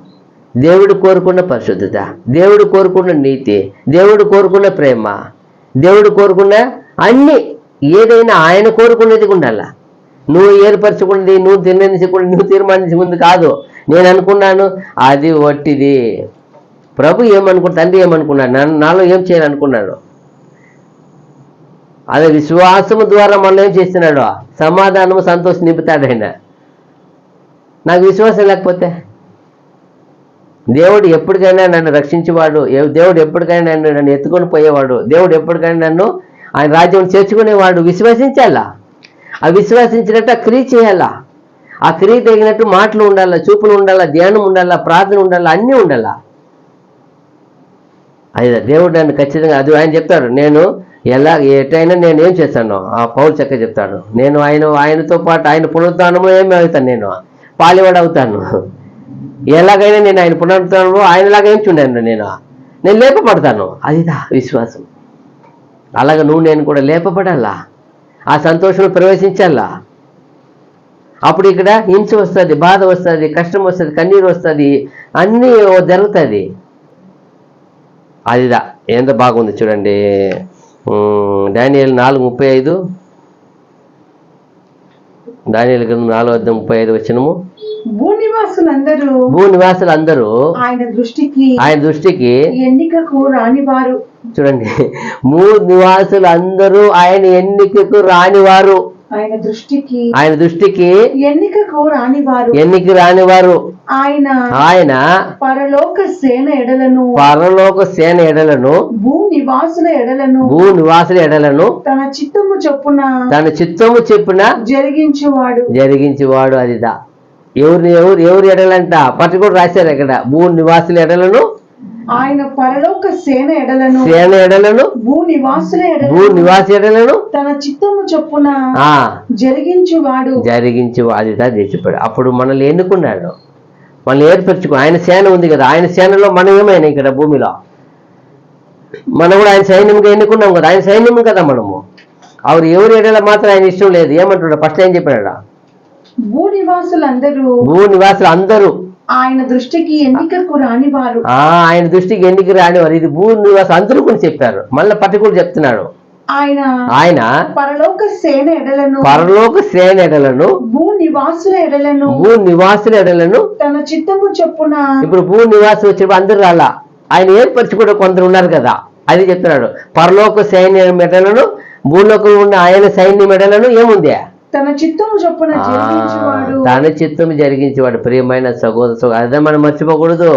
దేవుడు కోరుకున్న పరిశుద్ధత, దేవుడు కోరుకున్న నీతి, దేవుడు కోరుకున్న ప్రేమ, దేవుడు కోరుకున్న అన్ని ఏదైనా ఆయన కోరుకునేది ఉండాలా. నువ్వు ఏర్పరచుకున్నది, నువ్వు నిర్ణయించుకున్నది, నువ్వు తీర్మానించుకుంది కాదు. నేను అనుకున్నాను అది వట్టిది. ప్రభు ఏమనుకున్నాడు? తండ్రి ఏమనుకున్నాడు? నాలో ఏం చేయాలనుకున్నాడు? అదే విశ్వాసము ద్వారా మనం ఏం చేస్తున్నాడు? సమాధానము, సంతోషం నింపుతాడు ఆయన. నాకు విశ్వాసం లేకపోతే దేవుడు ఎప్పటికైనా నన్ను రక్షించేవాడు, దేవుడు ఎప్పటికైనా నన్ను ఎత్తుకొని పోయేవాడు, దేవుడు ఎప్పటికైనా నన్ను ఆయన రాజ్యం చేర్చుకునేవాడు. విశ్వసించాలా. ఆ విశ్వసించినట్టు ఆ క్రియ చేయాలా. ఆ క్రియ తగినట్టు మాటలు ఉండాలా, చూపులు ఉండాలా, ధ్యానం ఉండాలా, ప్రార్థన ఉండాలా, అన్నీ ఉండాలా. అది దేవుడు నన్ను ఖచ్చితంగా అది ఆయన చెప్తాడు. నేను ఎటైనా నేను ఏం చేస్తాను? ఆ పౌలు చక్క చెప్తాడు. నేను ఆయనతో పాటు ఆయన పునరుత్థానము ఏమి అవుతాను? నేను పాలివాడు అవుతాను. ఎలాగైనా నేను ఆయన పునరుత్థానము ఆయనలాగా ఏం చూడాను? నేను లేపబడతాను. అదిదా విశ్వాసం. అలాగే నేను కూడా లేపబడాలా, ఆ సంతోషంలో ప్రవేశించాలా. అప్పుడు ఇక్కడ హింస వస్తుంది, బాధ వస్తుంది, కష్టం వస్తుంది, కన్నీరు వస్తుంది, అన్నీ జరుగుతుంది. అదిదా ఎంత బాగుంది చూడండి. దానియేలు 4:35, దానియేలు 4:35 వచనము. భూనివాసులందరూ ఆయన దృష్టికి
ఎన్నికకు రానివారు.
చూడండి, భూనివాసులందరూ ఆయన ఎన్నికకు రానివారు.
ఆయన
దృష్టికి
ఎన్నికకు
రానివారు. ఆయన
పరలోక సేన ఎడలను భూనివాసుల ఎడలను తన చిత్తము చెప్పున జరిగించువాడు. అదిదా ఎవరు ఎడలంట పట్టుకుని రాశారు ఇక్కడ. భూనివాసుల ఎడలను, ఆయన పరలోక సేన
ఎడలను భూనివాసి ఎడలను
తన చిత్తము చొప్పున జరిగించువాడు.
అదిదా చెప్పాడు. అప్పుడు మనల్ని ఎన్నుకున్నాడు, మనల్ని ఏర్పరచుకో. ఆయన సేన ఉంది కదా, ఆయన సేనలో మనం ఏమైనా ఇక్కడ భూమిలో మనం కూడా ఆయన సైన్యంగా ఎన్నుకున్నాం కదా, ఆయన సైన్యం కదా మనము. ఎవరు ఎడల మాత్రం ఆయన ఇష్టం లేదు. ఏమంటున్నాడు? ఫస్ట్ ఏం చెప్పాడు? భూనివాసులు అందరూ
ఆయన దృష్టికి ఎన్నికకు రానివారు.
ఇది భూనివాసులు అందరూ కూడా చెప్పారు. మళ్ళీ పట్టుకుని చెప్తున్నాడు. ఆయన
పరలోక సేన ఎడలను
భూనివాసుల ఎడలను
తన చిత్తము చొప్పున.
ఇప్పుడు భూనివాసులు వచ్చినప్పుడు అందరూ రాలా, ఆయన ఏర్పరచుకుంటే కొందరు ఉన్నారు కదా, అది చెప్తున్నాడు. పరలోక సైన్యం ఎడలను, భూలోకంలో ఉన్న ఆయన సైన్యం ఎడలను ఏముంది?
తన చిత్తము చొప్పున
జరిగించేవాడు. ప్రియమైన సహోదరు, అదే మనం మర్చిపోకూడదు.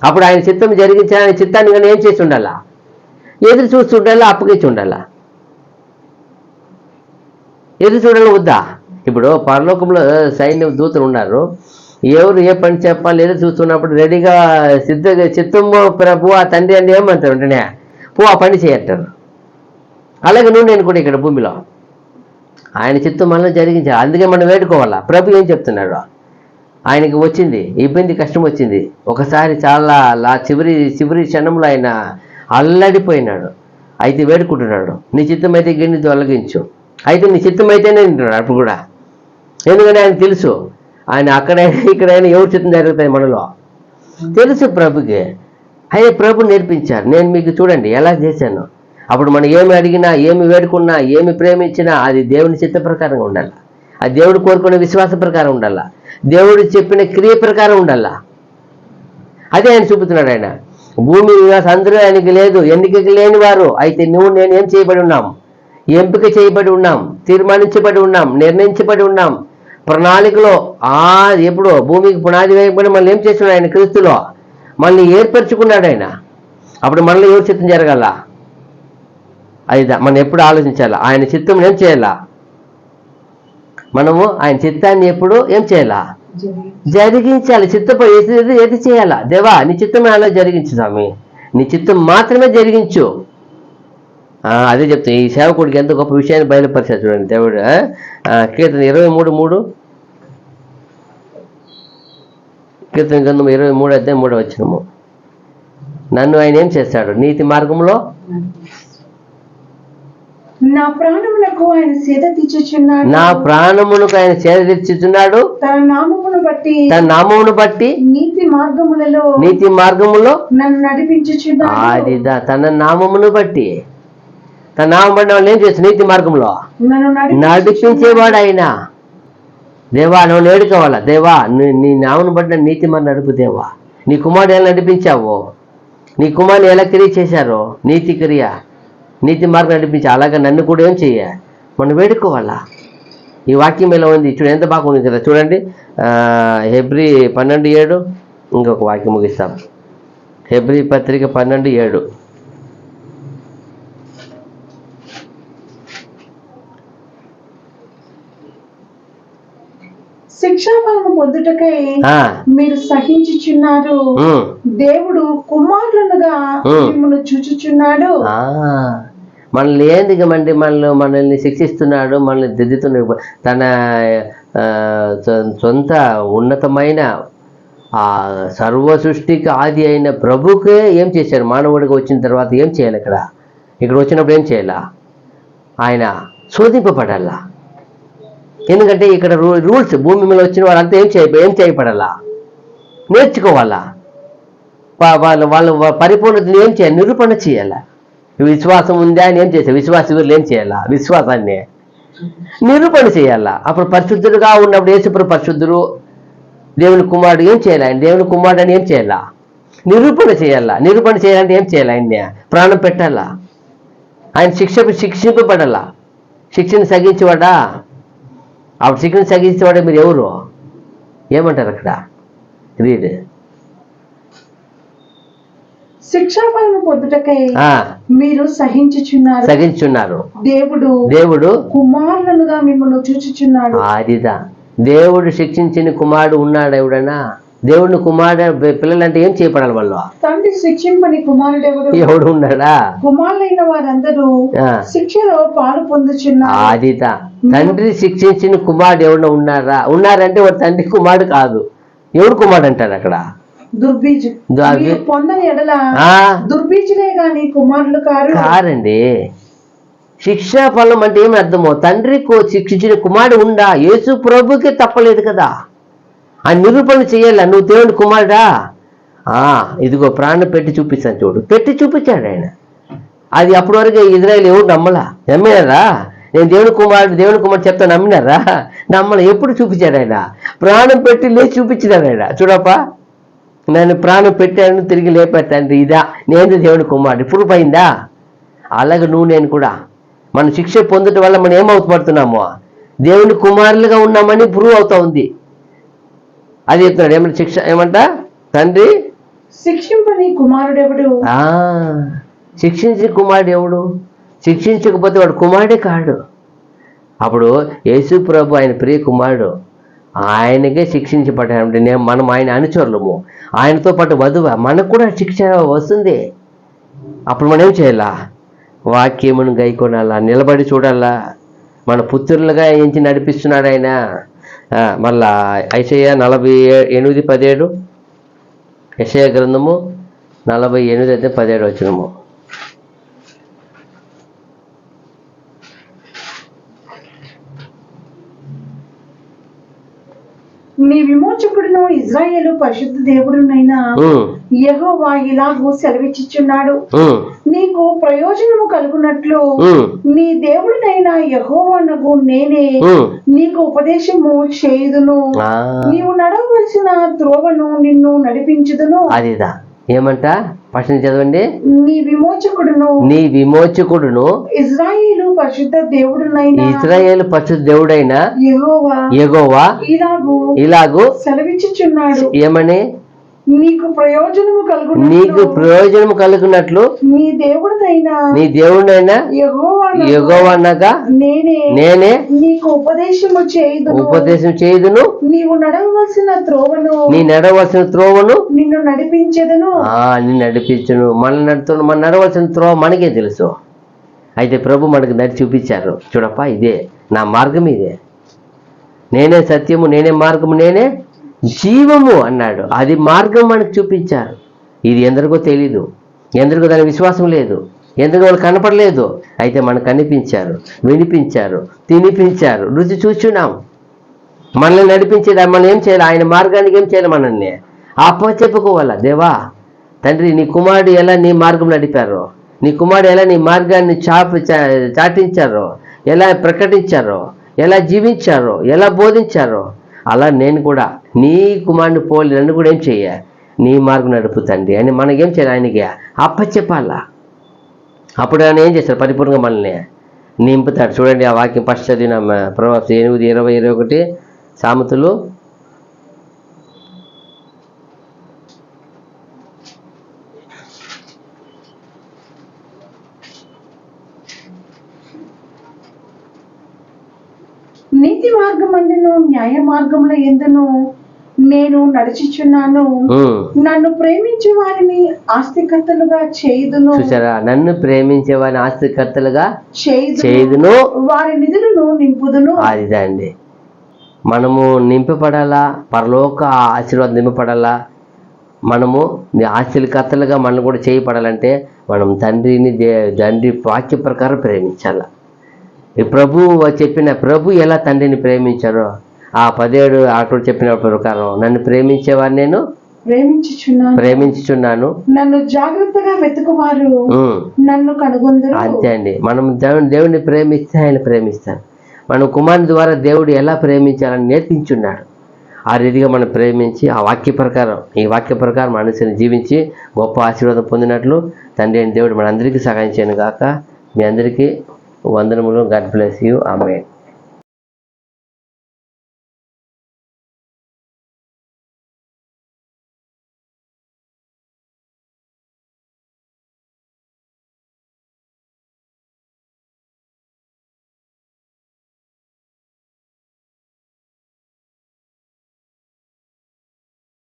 అప్పుడు ఆయన చిత్తం జరిగించిన ఆయన చిత్తాన్ని కానీ ఏం చేసి ఉండాలా? ఎదురు చూస్తూ ఉండాలా, అప్పగించి ఉండాలా? ఎదురు చూడాలి వద్దా? ఇప్పుడు పరలోకంలో సైన్యం దూతలు ఉన్నారు, ఎవరు ఏ పని చెప్పాలి ఏదో చూస్తున్నప్పుడు రెడీగా చిత్తము ప్రభు ఆ తండ్రి అని ఏమంటారు వెంటనే పో ఆ పని చేయట్టారు. అలాగే నువ్వు నేను కూడా ఇక్కడ భూమిలో ఆయన చిత్తం మనలో జరిగించాలి. అందుకే మనం వేడుకోవాలా. ప్రభు ఏం చెప్తున్నాడు, ఆయనకి వచ్చింది ఇబ్బంది, కష్టం వచ్చింది. ఒకసారి చాలా చివరి క్షణంలో ఆయన అల్లడిపోయినాడు. అయితే వేడుకుంటున్నాడు, నీ చిత్తం అయితే గిన్నె తొలగించు. అయితే నీ చిత్తం అయితేనే వింటున్నాడు అప్పుడు కూడా. ఎందుకంటే ఆయన తెలుసు ఆయన అక్కడైనా ఇక్కడైనా ఎవరు చిత్తం జరుగుతాయి మనలో తెలుసు ప్రభుకి. అయితే ప్రభు నేర్పించారు, నేను మీకు చూడండి ఎలా చేశాను. అప్పుడు మనం ఏమి అడిగినా, ఏమి వేడుకున్నా, ఏమి ప్రేమించినా అది దేవుని చిత్త ప్రకారంగా ఉండాలి. అది దేవుడు కోరుకునే విశ్వాస ప్రకారం ఉండాలా, దేవుడు చెప్పిన క్రియ ప్రకారం ఉండాలా. అదే ఆయన చూపుతున్నాడు. ఆయన భూమి నివాసం అందరూ ఆయనకి లేదు, ఎన్నికకి లేని వారు. అయితే నువ్వు నేను ఏం చేయబడి ఉన్నాం, ఎంపిక చేయబడి ఉన్నాం, తీర్మానించబడి ఉన్నాం, నిర్ణయించబడి ఉన్నాం. ప్రణాళికలో ఎప్పుడో భూమికి పునాది వేయబడి మళ్ళీ ఏం చేస్తున్నాడు ఆయన క్రీస్తులో మనల్ని ఏర్పరచుకున్నాడు ఆయన. అప్పుడు మనలో ఎవరు చిత్తం జరగాల, అది మనం ఎప్పుడు ఆలోచించాలా. ఆయన చిత్తం ఏం చేయాలా, మనము ఆయన చిత్తాన్ని ఎప్పుడు ఏం చేయాలా, జరిగించాలి. చిత్తం ఏది చేయాలా, దేవా నీ చిత్తమే అలా జరిగించు స్వామి, నీ చిత్తం మాత్రమే జరిగించు. అదే చెప్తాను. ఈ సేవకుడికి ఎంత గొప్ప విషయాన్ని బయలుపరిచారు చూడండి దేవుడు. కీర్తన 23:3, కీర్తన గ్రంథం 23:3 నన్ను ఆయన ఏం చేస్తాడు, నీతి మార్గంలో
నా ప్రాణమునకు ఆయన సేద తీర్చుచున్నాడు.
నా ప్రాణమునకు ఆయన సేద తీర్చుచున్నాడు.
తన నామమును బట్టి నీతి మార్గములలో నన్ను నడిపించుచున్నాడు.
అదిదా తన నామమును బట్టి, తన నామం బట్టి వాళ్ళు ఏం చేస్తారు, నీతి మార్గంలో నడిపించేవాడు ఆయన. దేవా నువ్వు నేడుకోవాలా, దేవా నీ నామను బట్టి నన్ను నీతి మార్గం నడుపు. దేవా నీ కుమారుడు ఎలా నడిపించావో, నీ కుమారుని ఎలా క్రియ చేశారో, నీతి క్రియ నీతి మార్గం నడిపించి అలాగా నన్ను కూడా ఏం చెయ్య మనం వేడుకోవాలా. ఈ వాక్యం ఎలా ఉంది చూడండి, ఎంత బాగుంది కదా చూడండి. హెబ్రీ 12:7 ఇంకొక వాక్యం ముగిస్తాం. హెబ్రీ పత్రిక 12:7
శిక్షాఫలము పొందుటకై మీరు సహించుచున్నారు, దేవుడు కుమారులుగా మిమ్మల్ని చూచుచున్నాడు.
మనల్ని ఏందిగమండి మనల్ని శిక్షిస్తున్నాడు, మనల్ని దిద్దుతున్నాడు. తన సొంత ఉన్నతమైన ఆ సర్వ సృష్టికి ఆది అయిన ప్రభుకే ఏం చేశారు, మానవుడిగా వచ్చిన తర్వాత ఏం చేయాలి, ఇక్కడ వచ్చినప్పుడు ఏం చేయాలా, ఆయన శోధింపబడాలా. ఎందుకంటే ఇక్కడ రూల్స్ భూమి మీద వచ్చిన వాళ్ళంతా ఏం చేయబడాలా, నేర్చుకోవాలా. వాళ్ళ పరిపూర్ణతను ఏం చేయాలి, నిరూపణ చేయాలా. విశ్వాసం ఉందా అని ఏం చేశారు, విశ్వాసీలు ఏం చేయాలా, విశ్వాసాన్ని నిరూపణ చేయాలా. అప్పుడు పరిశుద్ధుడుగా ఉన్నప్పుడు యేసుప్రభు పరిశుద్ధుడు, దేవుని కుమారుడు ఏం చేయాలి, ఆయన దేవుని కుమారుడు అని ఏం చేయాలా, నిరూపణ చేయాలా. నిరూపణ చేయాలంటే ఏం చేయాలి, ఆయన ప్రాణం పెట్టాలా, ఆయన శిక్షింపబడాలా. శిక్షను సగించేవాడా, అప్పుడు శిక్షను సగించేవాడే మీరు ఎవరు ఏమంటారు అక్కడ రీడ్.
శిక్షాఫలము పొందుటకై మీరు సహించుచున్నారు, దేవుడు కుమారులుగా మిమ్మల్ని చూచుచున్నాడు.
అదిదా దేవుడు శిక్షించిన కుమారుడు ఉన్నాడు. ఎవడన్నా దేవుడిని కుమారుడు పిల్లలంటే ఏం చేయబడాలి, వాళ్ళు
తండ్రి శిక్షింపని కుమారుడు
ఎవడు ఉన్నాడా,
కుమారులైన వారందరూ శిక్షలో పాలు పొందుచున్నారు.
అదిదా తండ్రి శిక్షించిన కుమారుడు ఎవడన్నా ఉన్నారంటే వాడు తండ్రి కుమారుడు కాదు. ఎవడు కుమారుడు అంటారు అక్కడ,
పొందని ఎడల దుర్బీజులే గాని కుమారులు
కారండి. శిక్షా ఫలం అంటే ఏమి అర్థమో, తండ్రి శిక్షించిన కుమారుడు ఉండా, యేసు ప్రభుకి తప్పలేదు కదా, ఆ నిరూపణ చేయాల. నువ్వు దేవుని కుమారుడా, ఇదిగో ప్రాణం పెట్టి చూపిస్తాను చూడు, పెట్టి చూపించాడు ఆయన. అది అప్పటి వరకు ఇజ్రాయేల్ ఎవరు నమ్మినారా, నేను దేవుని కుమారుడు చెప్తా నమ్మినారా, నమ్మల. ఎప్పుడు చూపించాడు ఆయన, ప్రాణం పెట్టి లేచి చూపించినాడు ఆయన. చూడప్పా నేను ప్రాణం పెట్టాను, తిరిగి లేపెట్టాను, ఇదా నేను దేవుని కుమారుడు. ఇప్పుడు పోయిందా, అలాగే నువ్వు నేను కూడా మనం శిక్ష పొందటం వల్ల మనం ఏమవుపడుతున్నామో దేవుని కుమారులుగా ఉన్నామని ప్రూవ్ అవుతా ఉంది. అది చెప్తున్నాడు. ఏమంటే శిక్ష ఏమంట, తండ్రి
శిక్షింపని కుమారుడు ఎవడు,
శిక్షించే కుమారుడు ఎవడు, శిక్షించకపోతే వాడు కుమారుడే కాడు. అప్పుడు యేసు ప్రభు ఆయన ప్రియ కుమారుడు, ఆయనకే శిక్షించబడ్డాడు. మనం ఆయన అనుచరులము, ఆయనతో పాటు వధువు, మనకు కూడా శిక్ష వస్తుంది. అప్పుడు మనం ఏం చేయాలా? వాక్యమును గైకొనాలా, నిలబడి చూడాలా. మన పుత్రులుగా ఎంచి నడిపిస్తున్నాడు ఆయన. మళ్ళా యెషయా 48:17, యెషయా గ్రంథము 48:17 వచనము.
నీ విమోచకుడును ఇజ్రాయేలు పరిశుద్ధ దేవుడునైనా యెహోవా ఇలాగూ సెలవిచ్చుచున్నాడు, నీకు ప్రయోజనము కలుగునట్లు నీ దేవుడినైనా యెహోవానగు నేనే నీకు ఉపదేశము చేయుదును, నీవు నడవవలసిన త్రోవను నిన్ను నడిపించుదును.
అదిదా ఏమంట? ఫస్ట్ చదవండి.
నీ విమోచకుడును
ఇజ్రాయేలు
పరిశుద్ధ
దేవుడైన యెహోవా ఇలాగు
సెలవిచ్చుచున్నాడు,
ఏమని?
నీకు
ప్రయోజనము కలుగునట్లు నీ దేవుడైనా యెహోవానగా నేనే నీకు ఉపదేశం చేయుదును,
నీవు నడవవలసిన త్రోవను నిన్ను నడిపించెదను.
మన నడవలసిన త్రోవ మనకే తెలుసు. అయితే ప్రభు మనకు నడి చూపించారు. చూడప్పా, ఇదే నా మార్గం, ఇదే నేనే సత్యము, నేనే మార్గము, నేనే జీవము అన్నాడు. అది మార్గం మనకు చూపించారు. ఇది ఎందరికో తెలీదు, ఎందరికో దాని విశ్వాసం లేదు, ఎందుకు వాళ్ళు కనపడలేదు. అయితే మనకు కనిపించారు, వినిపించారు, తినిపించారు, రుచి చూచున్నాం. మనల్ని నడిపించేది మనం ఏం చేయాలి? ఆయన మార్గానికి ఏం చేయాలి? మనల్ని చెప్పుకోవాలా. దేవా తండ్రి, నీ కుమారుడు ఎలా నీ మార్గం నడిపారో, నీ కుమారుడు ఎలా నీ మార్గాన్ని చాటించారో, ఎలా ప్రకటించారో, ఎలా జీవించారో, ఎలా బోధించారో, అలా నేను కూడా నీ కుమారుని పోలి నన్ను కూడా ఏం చెయ్య, నీ మార్గం నడుపుతండి అని మనకేం చేయాలి? ఆయనకి అప్పచెప్పాలా. అప్పుడు ఆయన ఏం చేస్తారు? పరిపూర్ణంగా మనల్ని నింపుతాడు. చూడండి ఆ వాక్యం ఫస్ట్ చదివిన ప్రొవర్బ్స్ 8:20-21 సామెతలు.
నీతి మార్గమందును న్యాయ మార్గముల యందును నేను నడుచుచున్నాను, నన్ను ప్రేమించే వారిని ఆస్తికర్తలుగా చేయుదును.
చూసారా? నన్ను ప్రేమించే వారిని ఆస్తికర్తలుగా చేయుదును,
వారి నిధులను నింపుదును.
అదిదండి, మనము నింపబడాలా, పరలోక ఆశీర్వాదం నింపబడాలా, మనము ఆస్తికర్తలుగా మనం కూడా చేయబడాలంటే మనం తండ్రి వాక్య ప్రకారం ప్రేమించాల. ఈ ప్రభు ఎలా తండ్రిని ప్రేమించారో ఆ 17 అక్కడ చెప్పిన ప్రకారం నన్ను ప్రేమించేవారు నేను ప్రేమించుచున్నాను,
నన్ను జాగ్రత్తగా వెతుకువారు నన్ను కనుగొందురు.
అంతే అండి. మనం దేవుడిని ప్రేమిస్తే ఆయన ప్రేమిస్తాడు. మనం కుమారుని ద్వారా దేవుడు ఎలా ప్రేమించాలని నేర్పించున్నాడు. ఆ రీతిగా మనం ప్రేమించి ఈ వాక్య ప్రకారం మనసుని జీవించి గొప్ప ఆశీర్వాదం పొందినట్లు తండ్రి అయిన దేవుడు మనందరికీ సహాయం చేయను గాక. మీ అందరికీ వందనములు. God bless you. ఆమేన్.